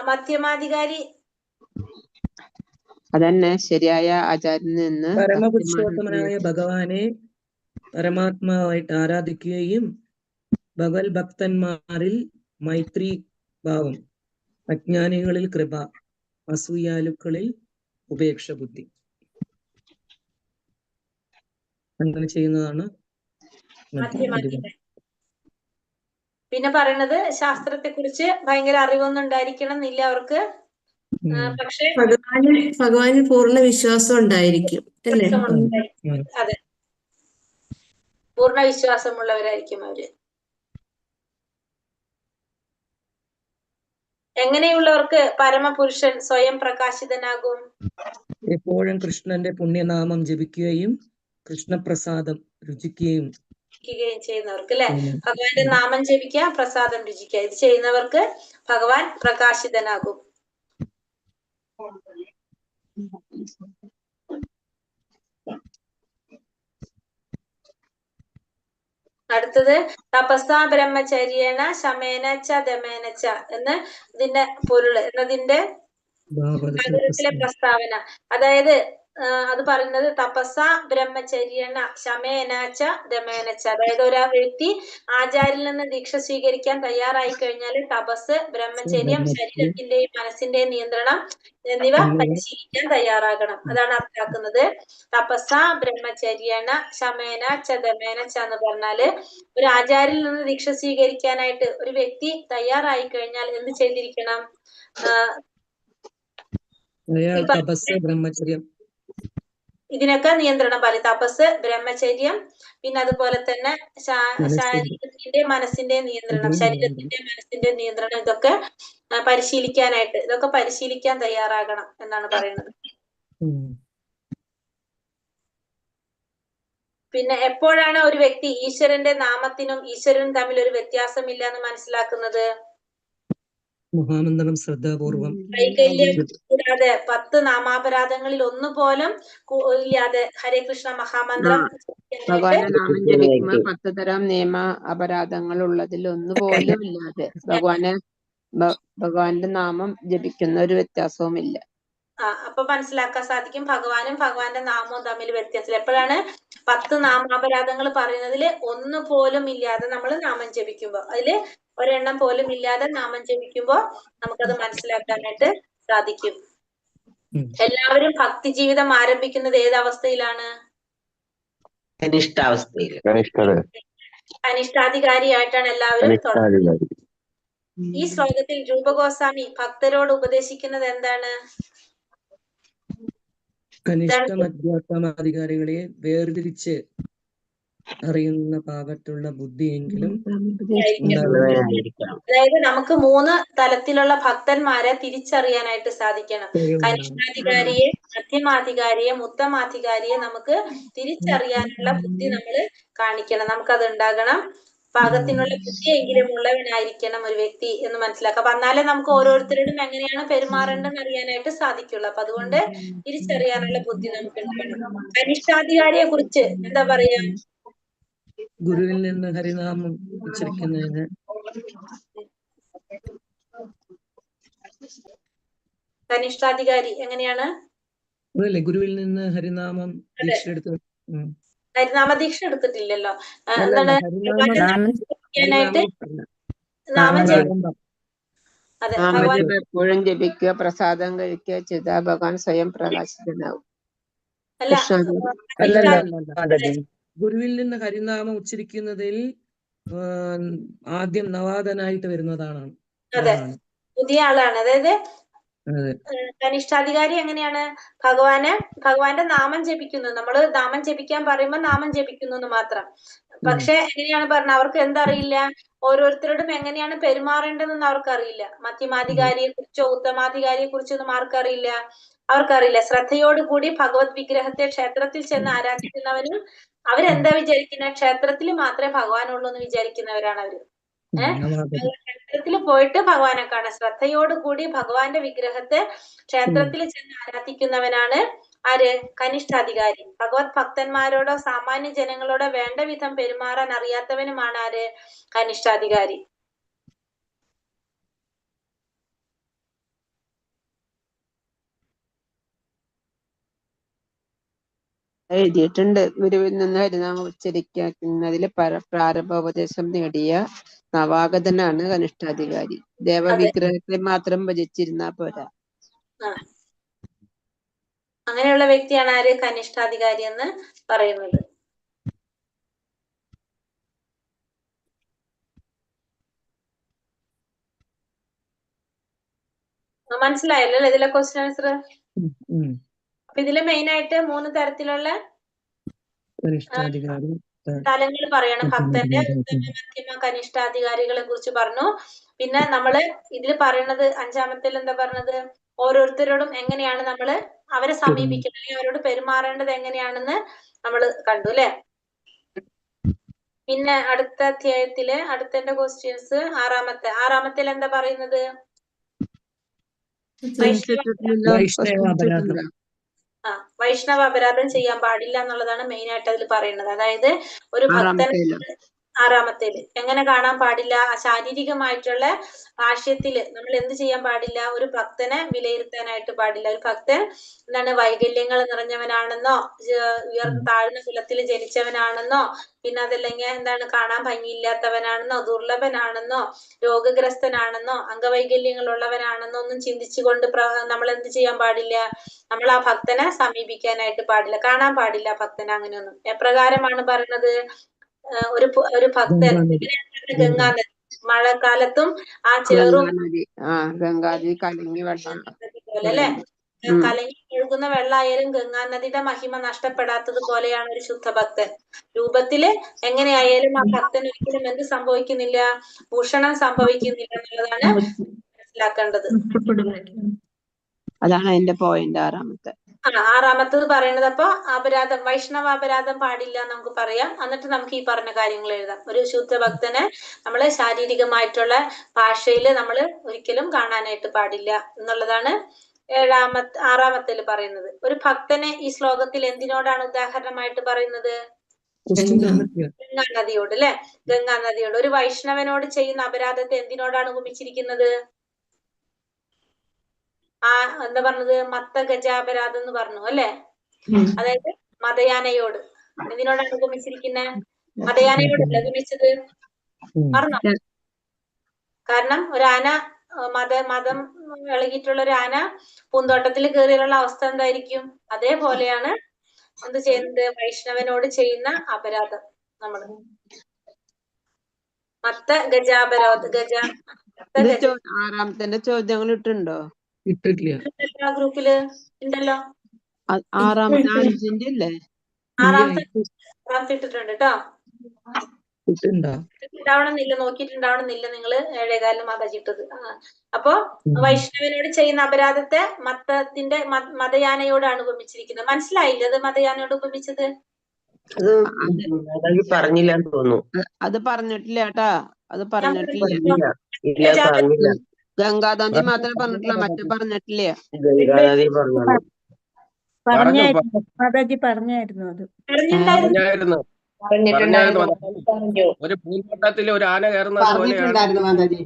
മധ്യമാധികാരി. അതന്നെ ശരിയായ ആചാര്യനിൽ നിന്ന് പരമപുരുഷോത്തമനായ ഭഗവാനെ പരമാത്മാവായിട്ട് ആരാധിക്കുകയും ഭഗവത് ഭക്തന്മാരിൽ മൈത്രി ഭാവം, അജ്ഞാനികളിൽ കൃപ, അസൂയാലുക്കളിൽ ഉപേക്ഷ ബുദ്ധി, അങ്ങനെ ചെയ്യുന്നതാണ് മധ്യമാധികാരി. പിന്നെ പറയണത് ശാസ്ത്രത്തെ കുറിച്ച് ഭയങ്കര അറിവൊന്നും ഉണ്ടായിരിക്കണം എന്നില്ല അവർക്ക്. പക്ഷെ ഭഗവാനിൽ പൂർണ്ണ വിശ്വാസം ഉണ്ടായിരിക്കും അല്ലേ? അതെ, പൂർണ്ണ വിശ്വാസമുള്ളവരായിരിക്കും അവര്. എങ്ങനെയുള്ളവർക്ക് പരമപുരുഷൻ സ്വയം പ്രകാശിതനാകും? എപ്പോഴും കൃഷ്ണന്റെ പുണ്യനാമം ജപിക്കുകയും കൃഷ്ണപ്രസാദം രുചിക്കുകയും ചെയ്യുന്നവർക്ക് അല്ലെ? ഭഗവാന്റെ നാമം ജപിക്കുക, പ്രസാദം രുചിക്കുക. ഇത് ചെയ്യുന്നവർക്ക് ഭഗവാൻ പ്രകാശിതനാകും. അടുത്തത് തപസ്സാ ബ്രഹ്മചര്യേണ ശമേന ച ദമേന ച എന്ന് ഇതിന്റെ പൊരുള് എന്നതിന്റെ പ്രസ്താവന. അതായത് അത് പറയുന്നത് തപസ ബ്രഹ്മചര്യേണ ശമേനച്ച ദമേനച്ച. അതായത് ഒരു വ്യക്തി ആചാര്യനിൽ നിന്ന് ദീക്ഷ സ്വീകരിക്കാൻ തയ്യാറായി കഴിഞ്ഞാൽ തപസ്, ബ്രഹ്മചര്യം, ശരീരത്തിന്റെയും മനസ്സിന്റെയും നിയന്ത്രണം എന്നിവ പരിശീലിക്കാൻ തയ്യാറാകണം. അതാണ് അർത്ഥമാക്കുന്നത്. തപസ ബ്രഹ്മചര്യേണ ശമേന ച ദമേന ച എന്ന് പറഞ്ഞാല് ഒരു ആചാര്യനിൽ നിന്ന് ദീക്ഷ സ്വീകരിക്കാനായിട്ട് ഒരു വ്യക്തി തയ്യാറായി കഴിഞ്ഞാൽ എന്ത് ചെയ്തിരിക്കണം? തപസ്, ബ്രഹ്മചര്യം, ഇതിനൊക്കെ നിയന്ത്രണം പാലിക്കും. തപസ്, ബ്രഹ്മചര്യം, പിന്നെ അതുപോലെ തന്നെ ശാരീരത്തിന്റെ മനസ്സിന്റെ നിയന്ത്രണം, ശരീരത്തിന്റെ മനസ്സിന്റെ നിയന്ത്രണം, ഇതൊക്കെ പരിശീലിക്കാനായിട്ട് ഇതൊക്കെ പരിശീലിക്കാൻ തയ്യാറാകണം എന്നാണ് പറയുന്നത്. പിന്നെ എപ്പോഴാണ് ഒരു വ്യക്തി ഈശ്വരന്റെ നാമത്തിനും ഈശ്വരനും തമ്മിൽ ഒരു വ്യത്യാസമില്ല എന്ന് മനസ്സിലാക്കുന്നത്? മഹാമന്ത്രം ശ്രദ്ധാപൂർവം വൈകല്യം കൂടാതെ 10 നാമാപരാധങ്ങളിൽ ഒന്നുപോലും ഇല്ലാതെ ഹരേ കൃഷ്ണ മഹാമന്ത്രം ഭഗവാന്റെ നാമം ജപിക്കുമ്പോൾ 10 തരം നിയമ അപരാധങ്ങൾ ഉള്ളതിൽ ഒന്നുപോലും ഇല്ലാതെ ഭഗവാന്റെ നാമം ജപിക്കുന്ന ഒരു വ്യത്യാസവും ഇല്ല. അപ്പൊ മനസ്സിലാക്കാൻ സാധിക്കും ഭഗവാനും ഭഗവാന്റെ നാമവും തമ്മിൽ വ്യത്യാസം. എപ്പോഴാണ് 10 നാമാപരാധങ്ങൾ പറയുന്നതിൽ ഒന്ന് പോലും ഇല്ലാതെ നമ്മൾ നാമം ജപിക്കുമ്പോ, അതില് ഒരെണ്ണം പോലും ഇല്ലാതെ നാമം ജപിക്കുമ്പോ നമുക്കത് മനസ്സിലാക്കാനായിട്ട് സാധിക്കും. എല്ലാവരും ഭക്തി ജീവിതം ആരംഭിക്കുന്നത് ഏതവസ്ഥയിലാണ്? കനിഷ്ഠാവസ്ഥയിൽ, കനിഷ്ഠാധികാരിയായിട്ടാണ് എല്ലാവരും തുടങ്ങുന്നത്. ഈ ശ്ലോകത്തിൽ രൂപഗോസ്വാമി ഭക്തരോട് ഉപദേശിക്കുന്നത് എന്താണ്? കനിഷ്ഠ മധ്യാത്മാധികാരികളെ വേർതിരിച്ച് അറിയുന്ന പാകത്തുള്ള ബുദ്ധിയെങ്കിലും അതായത് നമുക്ക് 3 തലത്തിലുള്ള ഭക്തന്മാരെ തിരിച്ചറിയാനായിട്ട് സാധിക്കണം. കനിഷ്ഠാധികാരിയെ, മധ്യമാധികാരിയെ, ഉത്തമാധികാരിയെ നമുക്ക് തിരിച്ചറിയാനുള്ള ബുദ്ധി നമ്മൾ കാണിക്കണം. നമുക്കത് ഉണ്ടാകണം. പാകത്തിനുള്ള ബുദ്ധിയെങ്കിലും ഉള്ളവനായിരിക്കണം ഒരു വ്യക്തി എന്ന് മനസ്സിലാക്കാം. അപ്പൊ എന്നാലേ നമുക്ക് ഓരോരുത്തരോടും എങ്ങനെയാണ് പെരുമാറേണ്ടെന്ന് അറിയാനായിട്ട് സാധിക്കുള്ളൂ. അപ്പൊ അതുകൊണ്ട് തിരിച്ചറിയാനുള്ള ബുദ്ധി നമുക്ക് ഉണ്ടാകണം. കനിഷ്ഠാധികാരിയെ കുറിച്ച് എന്താ പറയാ? ഗുരുവിൽ നിന്ന് ഹരിനാമം ഉച്ചരിക്കുന്നതിന് കനിഷ്ഠാധികാരി എങ്ങനെയാണ്? ഗുരുവിൽ നിന്ന് ഹരിനാമം ദീക്ഷ എടുത്ത് ഹരിനാമ ദീക്ഷ എടുത്തിട്ടില്ലല്ലോ. എപ്പോഴും ജപിക്കുക, പ്രസാദം കഴിക്കുക ചെയ്താൽ ഭഗവാൻ സ്വയം പ്രകാശിതനാവും. ഗുരുവിൽ നിന്ന് ഹരിനാമം ഉച്ചരിക്കുന്നതിൽ ആദ്യം നവാദനായിട്ട് വരുന്നതാണ്. അതെ, പുതിയ ആളാണ്. അതായത് കനിഷ്ഠാധികാരി എങ്ങനെയാണ്? ഭഗവാന്റെ നാമം ജപിക്കുന്നു. നമ്മള് നാമം ജപിക്കാൻ പറയുമ്പോൾ നാമം ജപിക്കുന്നു എന്ന് മാത്രം. പക്ഷെ എങ്ങനെയാണ് പറഞ്ഞത്? അവർക്ക് എന്തറിയില്ല, ഓരോരുത്തരോടും എങ്ങനെയാണ് പെരുമാറേണ്ടതെന്ന് അവർക്കറിയില്ല. മധ്യമാധികാരിയെ കുറിച്ചോ ഉത്തമാധികാരിയെ കുറിച്ചൊന്നും അവർക്കറിയില്ല. ശ്രദ്ധയോടുകൂടി ഭഗവത് വിഗ്രഹത്തെ ക്ഷേത്രത്തിൽ ചെന്ന് ആരാധിക്കുന്നവരും അവരെന്താ വിചാരിക്കുന്ന? ക്ഷേത്രത്തിൽ മാത്രമേ ഭഗവാനുള്ളൂ എന്ന് വിചാരിക്കുന്നവരാണ് അവര്. ക്ഷേത്രത്തിൽ പോയിട്ട് ഭഗവാനെ കാണാൻ ശ്രദ്ധയോടുകൂടി ഭഗവാന്റെ വിഗ്രഹത്തെ ക്ഷേത്രത്തിൽ ചെന്ന് ആരാധിക്കുന്നവനാണ് ആര്? കനിഷ്ഠാധികാരി. ഭഗവത് ഭക്തന്മാരോടോ സാമാന്യ ജനങ്ങളോടോ വേണ്ട വിധം പെരുമാറാൻ അറിയാത്തവനുമാണ് ആര്? കനിഷ്ഠാധികാരി. എഴുതിയിട്ടുണ്ട്. ഗുരുവിൽ നിന്ന് ഹരിനാമം ഉച്ചരിക്കുന്നതിൽ പ്രാരംഭോപദേശം നേടിയ നവാഗതനാണ് കനിഷ്ഠാധികാരി. ദേവവിഗ്രഹത്തെ മാത്രം ഭജിച്ചിരുന്നാ പോരാ. അങ്ങനെയുള്ള വ്യക്തിയാണ് ആര്? കനിഷ്ഠാധികാരി എന്ന് പറയുന്നത്. മനസ്സിലായല്ലോ ഇതിലെ ക്വസ്റ്റ്യൻ ആൻസർ? അപ്പൊ ഇതില് മെയിൻ ആയിട്ട് 3 തരത്തിലുള്ള തലങ്ങൾ പറയണം. ഭക്തന്റെ ഉത്തമ, മധ്യമ, കനിഷ്ഠാധികാരികളെ കുറിച്ച് പറഞ്ഞു. പിന്നെ നമ്മള് ഇതിൽ പറയുന്നത് 5-ാമത്തിൽ എന്താ പറഞ്ഞത്? ഓരോരുത്തരോടും എങ്ങനെയാണ് നമ്മള് അവരെ സമീപിക്കുന്നത്, അല്ലെങ്കിൽ അവരോട് പെരുമാറേണ്ടത് എങ്ങനെയാണെന്ന് നമ്മൾ കണ്ടു അല്ലെ? പിന്നെ അടുത്ത അധ്യായത്തില് അടുത്ത ക്വസ്റ്റ്യൻസ് 6-ാമത്തിൽ എന്താ പറയുന്നത്? വൈഷ്ണവ അപരാധം ചെയ്യാൻ പാടില്ല എന്നുള്ളതാണ് മെയിൻ ആയിട്ട് അതിൽ പറയുന്നത്. അതായത് ഒരു ഭക്തൻ ആറാമത്തേല് എങ്ങനെ കാണാൻ പാടില്ല? ശാരീരികമായിട്ടുള്ള ഭാഷ്യത്തില് നമ്മൾ എന്ത് ചെയ്യാൻ പാടില്ല? ഒരു ഭക്തനെ വിലയിരുത്താനായിട്ട് പാടില്ല. ഒരു ഭക്തൻ എന്താണ് വൈകല്യങ്ങൾ നിറഞ്ഞവനാണെന്നോ, താഴ്ന്ന കുലത്തിൽ ജനിച്ചവനാണെന്നോ, പിന്നെ അതല്ലെങ്കിൽ എന്താണ് കാണാൻ ഭംഗിയില്ലാത്തവനാണെന്നോ, ദുർലഭനാണെന്നോ, രോഗഗ്രസ്തനാണെന്നോ, അംഗവൈകല്യങ്ങൾ ഉള്ളവനാണെന്നോ ഒന്നും ചിന്തിച്ചുകൊണ്ട് നമ്മൾ എന്ത് ചെയ്യാൻ പാടില്ല? നമ്മൾ ആ ഭക്തനെ സമീപിക്കാനായിട്ട് പാടില്ല, കാണാൻ പാടില്ല ഭക്തനെ അങ്ങനെയൊന്നും. എപ്രകാരമാണ് പറയുന്നത്? ഒരു ഭക്തൻ ഗംഗാനദി മഴക്കാലത്തും ആ ചേറും ഗംഗാനദി കലങ്ങി വെള്ളം പോലെ അല്ലെ, കലങ്ങി ഒഴുകുന്ന വെള്ളമായാലും ഗംഗാനദിയുടെ മഹിമ നഷ്ടപ്പെടാത്തത് പോലെയാണ് ഒരു ശുദ്ധഭക്തൻ. രൂപത്തില് എങ്ങനെയായാലും ആ ഭക്തൻ ഒരിക്കലും എന്ത് സംഭവിക്കുന്നില്ല? ഭൂഷണം സംഭവിക്കുന്നില്ല എന്നുള്ളതാണ് മനസ്സിലാക്കേണ്ടത്. അതാണ് അതിന്റെ പോയിന്റ് ആറാമത്തെ. ആറാമത്തത് പറയുന്നത് അപ്പൊ അപരാധം, വൈഷ്ണവ അപരാധം പാടില്ല നമുക്ക് പറയാം. എന്നിട്ട് നമുക്ക് ഈ പറഞ്ഞ കാര്യങ്ങൾ എഴുതാം. ഒരു ശുദ്ധഭക്തനെ നമ്മള് ശാരീരികമായിട്ടുള്ള ഭാഷയിൽ നമ്മൾ ഒരിക്കലും കാണാനായിട്ട് പാടില്ല എന്നുള്ളതാണ് ആറാമത്തിൽ പറയുന്നത്. ഒരു ഭക്തനെ ഈ ശ്ലോകത്തിൽ എന്തിനോടാണ് ഉദാഹരണമായിട്ട് പറയുന്നത്? ഗംഗാനദിയോട് അല്ലെ, ഗംഗാനദിയോട്. ഒരു വൈഷ്ണവനോട് ചെയ്യുന്ന അപരാധത്തെ എന്തിനോടാണ് ഉപമിച്ചിരിക്കുന്നത്? എന്താ പറഞ്ഞത്? മത്ത ഗജാപരാധം എന്ന് പറഞ്ഞു അല്ലെ. അതായത് മതയാനയോട്. എന്തിനോടാണ് ഉപമിച്ചിരിക്കുന്നത്? മതയാനയോടല്ല ഉപമിച്ചത്, പറഞ്ഞോ? കാരണം ഒരു ആന മതം ഇളകിയിട്ടുള്ള ഒരു ആന പൂന്തോട്ടത്തിൽ കയറിയുള്ള അവസ്ഥ എന്തായിരിക്കും? അതേപോലെയാണ് എന്ത് ചെയ്യുന്നത്? വൈഷ്ണവനോട് ചെയ്യുന്ന അപരാധം. നമ്മള് മത്ത ഗജാപരാധ ആറാമത്തെ ചോദ്യങ്ങൾ ഇട്ടുണ്ടോ? ഇട്ടിട്ടില്ല. ഗ്രൂപ്പില് ഉണ്ടല്ലോ. ആറാമത്തെ 5ന്റെ അല്ലേ? ആറാമത്തെ ഇട്ടിട്ടുണ്ട് കേട്ടോ. ഉണ്ടാവണമെന്നില്ല, നോക്കിയിട്ടുണ്ടാവണമെന്നില്ല നിങ്ങള് 7:15 മാതാജിട്ടത്. അപ്പൊ വൈഷ്ണവനോട് ചെയ്യുന്ന അപരാധത്തെ മതയാനയോടാണ് ഉപമിച്ചിരിക്കുന്നത്. മനസ്സിലായില്ലേ അത് മതയാനയോട് ഉപമിച്ചത്? പറഞ്ഞില്ലാന്ന് തോന്നുന്നു. അത് പറഞ്ഞിട്ടില്ല കേട്ടാ, അത് പറഞ്ഞിട്ടില്ല. ഗംഗാനദി മാത്രമേ പറഞ്ഞിട്ടില്ല, മറ്റു പറഞ്ഞിട്ടില്ല. ഗംഗാനദി പറഞ്ഞു. മാതാജി പറഞ്ഞായിരുന്നു അത്. ഒരു പൂന്തോട്ടത്തിൽ ഒരു ആന കയറുന്നത് പറഞ്ഞിട്ടുണ്ടായിരുന്നു മാതാജി.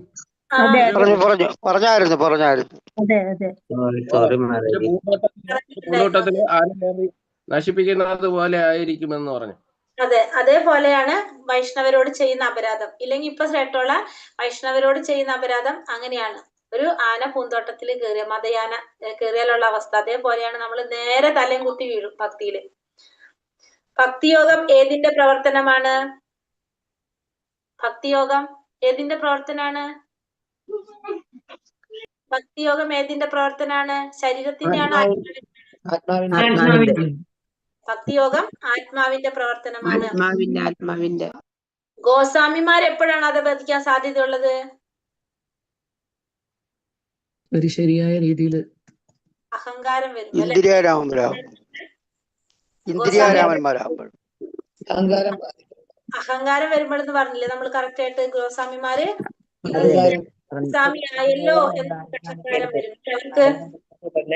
പറഞ്ഞായിരുന്നു. അതെ അതെ. പൂന്തോട്ടത്തിൽ ആന കയറി നശിപ്പിക്കുന്നത് പോലെ ആയിരിക്കുമെന്ന് പറഞ്ഞു. അതെ, അതേപോലെയാണ് വൈഷ്ണവരോട് ചെയ്യുന്ന അപരാധം. ഇല്ലെങ്കിൽ ഇപ്പൊ കേട്ടോള, വൈഷ്ണവരോട് ചെയ്യുന്ന അപരാധം അങ്ങനെയാണ്. ഒരു ആന പൂന്തോട്ടത്തിൽ കയറിയ, മതയാന കയറിയാലുള്ള അവസ്ഥ അതേപോലെയാണ്. നമ്മൾ നേരെ തലയും കുത്തി വീഴും ഭക്തിയില്. ഭക്തിയോഗം ഏതിന്റെ പ്രവർത്തനമാണ്? ഭക്തിയോഗം ഏതിന്റെ പ്രവർത്തനാണ്? ഭക്തിയോഗം ഏതിന്റെ പ്രവർത്തനാണ്? ശരീരത്തിന്റെയാണോ ആത്മാവിന്റെ? ഭക്തിയോഗം ആത്മാവിന്റെ പ്രവർത്തനമാണ്. ആത്മാവിന്റെ. ഗോസ്വാമിമാർ എപ്പോഴാണ് അത് ബാധിക്കാൻ സാധ്യതയുള്ളത്? ഒരു ശരിയായ രീതിയിൽ അഹങ്കാരം വരും. അഹങ്കാരം വരുമ്പോഴെന്ന് പറഞ്ഞില്ലേ നമ്മൾ കറക്റ്റ് ആയിട്ട്? ഗോസ്വാമിമാര് ഗോസ്വാമി ആയല്ലോ എന്ന് അഹങ്കാരം വരും അവർക്ക്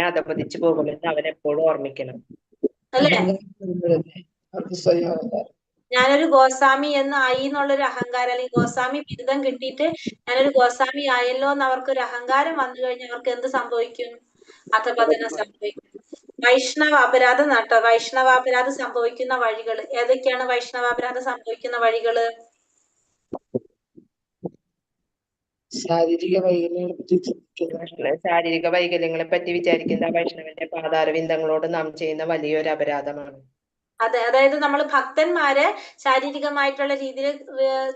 അധപതിച്ചു പോകുമെന്ന് അവനെപ്പോഴും ഓർമ്മിക്കണം അല്ലെ. ഞാനൊരു ഗോസ്വാമി എന്ന് ആയി എന്നുള്ളൊരു അഹങ്കാരം, അല്ലെങ്കിൽ ഗോസ്വാമി ബിരുദം കിട്ടിയിട്ട് ഞാനൊരു ഗോസ്വാമി ആയല്ലോ എന്ന് അവർക്കൊരു അഹങ്കാരം വന്നു കഴിഞ്ഞാൽ അവർക്ക് എന്ത് സംഭവിക്കും? അധപതനം സംഭവിക്കും. വൈഷ്ണവ അപരാധം കേട്ടോ. വൈഷ്ണവാപരാധം സംഭവിക്കുന്ന വഴികൾ ഏതൊക്കെയാണ്? വൈഷ്ണവാപരാധം സംഭവിക്കുന്ന വഴികള് ശാരീരിക വൈകല്യങ്ങളെ പറ്റി വിചാരിക്കുന്ന വൈഷ്ണവന്റെ പാതാരവിന്ദങ്ങളോട് നാം ചെയ്യുന്ന വലിയൊരു അപരാധമാണ്. അതെ, അതായത് നമ്മൾ ഭക്തന്മാരെ ശാരീരികമായിട്ടുള്ള രീതിയിൽ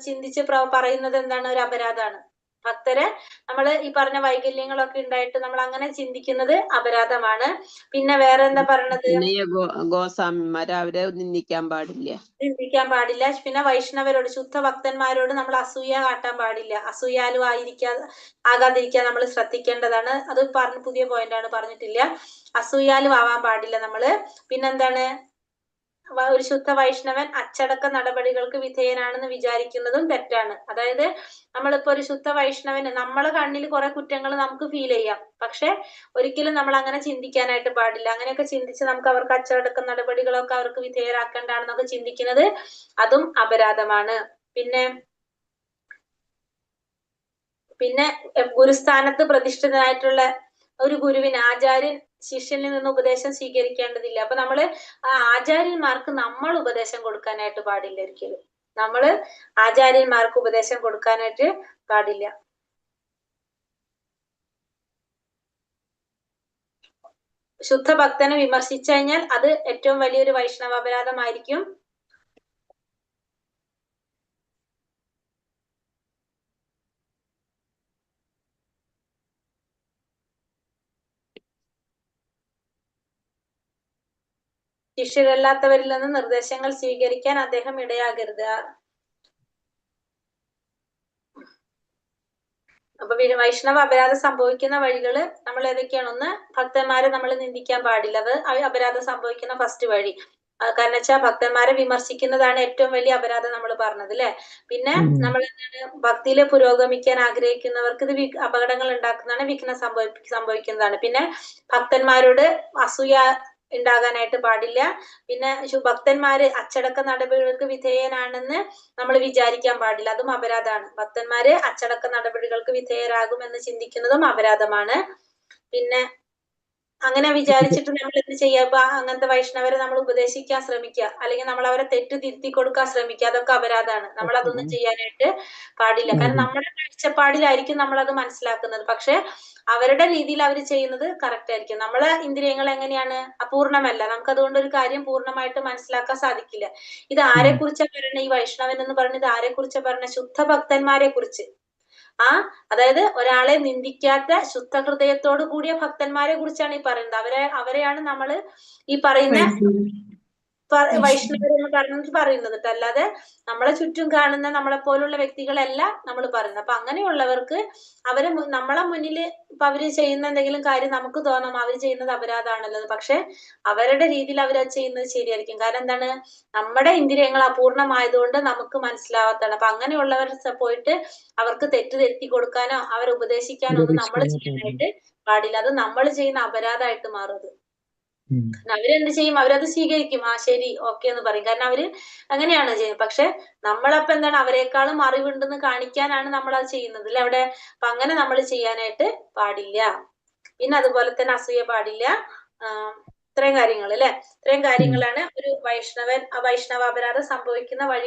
ചിന്തിച്ച് പറയുന്നത് എന്താണ്? ഒരു അപരാധമാണ്. ഭക്തരെ നമ്മൾ ഈ പറഞ്ഞ വൈകല്യങ്ങളൊക്കെ ഉണ്ടായിട്ട് നമ്മൾ അങ്ങനെ ചിന്തിക്കുന്നത് അപരാധമാണ്. പിന്നെ വേറെ എന്താ പറയണത്? ഗോസ്വാമിമാരെ അവരെ നിന്ദിക്കാൻ പാടില്ല. പിന്നെ വൈഷ്ണവരോട്, ശുദ്ധ ഭക്തന്മാരോട് നമ്മൾ അസൂയ കാട്ടാൻ പാടില്ല. അസൂയാലും ആകാതിരിക്കാൻ നമ്മൾ ശ്രദ്ധിക്കേണ്ടതാണ്. അത് പുതിയ പോയിന്റ് ആണ്, പറഞ്ഞിട്ടില്ല. അസൂയാലും ആവാൻ പാടില്ല നമ്മള്. പിന്നെന്താണ്? ഒരു ശുദ്ധ വൈഷ്ണവൻ അച്ചടക്ക നടപടികൾക്ക് വിധേയനാണെന്ന് വിചാരിക്കുന്നതും തെറ്റാണ്. അതായത് നമ്മളിപ്പോ ഒരു ശുദ്ധ വൈഷ്ണവന് നമ്മളെ കണ്ണിൽ കുറെ കുറ്റങ്ങൾ നമുക്ക് ഫീൽ ചെയ്യാം, പക്ഷെ ഒരിക്കലും നമ്മൾ അങ്ങനെ ചിന്തിക്കാനായിട്ട് പാടില്ല. അങ്ങനെയൊക്കെ ചിന്തിച്ച് നമുക്ക് അവർക്ക് അച്ചടക്ക നടപടികളൊക്കെ അവർക്ക് വിധേയരാക്കേണ്ടതാണെന്നൊക്കെ ചിന്തിക്കുന്നത് അതും അപരാധമാണ്. പിന്നെ ഗുരുസ്ഥാനത്ത് പ്രതിഷ്ഠിതനായിട്ടുള്ള ഒരു ഗുരുവിന് ആചാര്യൻ ശിഷ്യനിൽ നിന്ന് ഉപദേശം സ്വീകരിക്കേണ്ടതില്ല. അപ്പൊ നമ്മള് ആ ആചാര്യന്മാർക്ക് നമ്മൾ ഉപദേശം കൊടുക്കാനായിട്ട് പാടില്ല ഒരിക്കലും. നമ്മള് ആചാര്യന്മാർക്ക് ഉപദേശം കൊടുക്കാനായിട്ട് പാടില്ല. ശുദ്ധ ഭക്തനെ വിമർശിച്ചു കഴിഞ്ഞാൽ അത് ഏറ്റവും വലിയൊരു വൈഷ്ണവ അപരാധമായിരിക്കും. ശിഷ്യരല്ലാത്തവരിൽ നിന്ന് നിർദ്ദേശങ്ങൾ സ്വീകരിക്കാൻ അദ്ദേഹം ഇടയാകരുത്. അപ്പൊ വൈഷ്ണവ അപരാധം സംഭവിക്കുന്ന വഴികള് നമ്മൾ ഏതൊക്കെയാണ്? ഒന്ന്, ഭക്തന്മാരെ നമ്മൾ നിന്ദിക്കാൻ പാടില്ല. അത് അപരാധം സംഭവിക്കുന്ന ഫസ്റ്റ് വഴി. കാരണം വെച്ചാൽ ഭക്തന്മാരെ വിമർശിക്കുന്നതാണ് ഏറ്റവും വലിയ അപരാധം നമ്മൾ പറഞ്ഞത് അല്ലെ. പിന്നെ നമ്മൾ എന്താണ്, ഭക്തിയിൽ പുരോഗമിക്കാൻ ആഗ്രഹിക്കുന്നവർക്ക് ഇത് അപകടങ്ങൾ ഉണ്ടാക്കുന്നതാണ്, വിഘ്നം സംഭവിക്കുന്നതാണ്. പിന്നെ ഭക്തന്മാരോട് അസൂയ ഉണ്ടാകാനായിട്ട് പാടില്ല. പിന്നെ ഭക്തന്മാര് അച്ചടക്ക നടപടികൾക്ക് വിധേയനാണെന്ന് നമ്മൾ വിചാരിക്കാൻ പാടില്ല, അതും അപരാധമാണ്. ഭക്തന്മാര് അച്ചടക്ക നടപടികൾക്ക് വിധേയരാകുമെന്ന് ചിന്തിക്കുന്നതും അപരാധമാണ്. പിന്നെ അങ്ങനെ വിചാരിച്ചിട്ട് നമ്മൾ എന്ത് ചെയ്യാ? അങ്ങനത്തെ വൈഷ്ണവരെ നമ്മൾ ഉപദേശിക്കാൻ ശ്രമിക്കുക, അല്ലെങ്കിൽ നമ്മൾ അവരെ തെറ്റ് തിരുത്തി കൊടുക്കാൻ ശ്രമിക്കുക, അതൊക്കെ അപരാധമാണ്. നമ്മൾ അതൊന്നും ചെയ്യാനായിട്ട് പാടില്ല. കാരണം നമ്മുടെ കാഴ്ചപ്പാടിലായിരിക്കും നമ്മൾ അത് മനസ്സിലാക്കുന്നത്, പക്ഷെ അവരുടെ രീതിയിൽ അവർ ചെയ്യുന്നത് കറക്റ്റ് ആയിരിക്കും. നമ്മളെ ഇന്ദ്രിയങ്ങൾ എങ്ങനെയാണ്? അപൂർണമല്ല. നമുക്ക് അതുകൊണ്ട് ഒരു കാര്യം പൂർണ്ണമായിട്ട് മനസ്സിലാക്കാൻ സാധിക്കില്ല. ഇത് ആരെ കുറിച്ചാ പറയുന്നത്? ഈ വൈഷ്ണവൻ എന്ന് പറയുന്നത് ആരെ കുറിച്ചാ പറയുന്നത്? ശുദ്ധ ഭക്തന്മാരെ കുറിച്ച്. അതായത് ഒരാളെ നിന്ദിക്കാത്ത ശുദ്ധ ഹൃദയത്തോട് കൂടിയ ഭക്തന്മാരെ കുറിച്ചാണ് ഈ പറയുന്നത്. അവരെയാണ് നമ്മള് ഈ പറയുന്ന വൈഷ്ണവർ എന്ന് പറയുന്നത്. അല്ലാതെ നമ്മളെ ചുറ്റും കാണുന്ന നമ്മളെ പോലുള്ള വ്യക്തികളല്ല നമ്മൾ പറയുന്നത്. അപ്പൊ അങ്ങനെയുള്ളവർക്ക് അവര് നമ്മളെ മുന്നിൽ ഇപ്പൊ അവര് ചെയ്യുന്ന എന്തെങ്കിലും കാര്യം നമുക്ക് തോന്നാം അവര് ചെയ്യുന്നത് അപരാധമാണല്ലോ, പക്ഷെ അവരുടെ രീതിയിൽ അവരത് ചെയ്യുന്നത് ശരിയായിരിക്കും. കാരണം എന്താണ്? നമ്മുടെ ഇന്ദ്രിയങ്ങൾ അപൂർണമായതുകൊണ്ട് നമുക്ക് മനസ്സിലാവാത്തതാണ്. അപ്പൊ അങ്ങനെയുള്ളവർ പോയിട്ട് അവർക്ക് തെറ്റ് തിരുത്തി കൊടുക്കാനോ അവരെ ഉപദേശിക്കാനോ ഒന്നും നമ്മൾ ചെയ്യാനായിട്ട് പാടില്ല. അത് നമ്മൾ ചെയ്യുന്ന അപരാധമായിട്ട് മാറും. അവരെന്ത് ചെയ്യും? അവരത് സ്വീകരിക്കും. ശരി, ഓക്കെ എന്ന് പറയും. കാരണം അവര് അങ്ങനെയാണ് ചെയ്യുന്നത്. പക്ഷെ നമ്മളപ്പോ എന്താണ്? അവരെക്കാളും അറിവുണ്ടെന്ന് കാണിക്കാനാണ് നമ്മൾ അത് ചെയ്യുന്നത് അല്ലെ അവിടെ. അപ്പൊ അങ്ങനെ നമ്മൾ ചെയ്യാനായിട്ട് പാടില്ല. പിന്നെ അതുപോലെ തന്നെ അസൂയ പാടില്ല. ഇത്രയും കാര്യങ്ങൾ അല്ലെ. ഇത്രയും കാര്യങ്ങളാണ് ഒരു വൈഷ്ണവ അപരാധം സംഭവിക്കുന്ന വഴി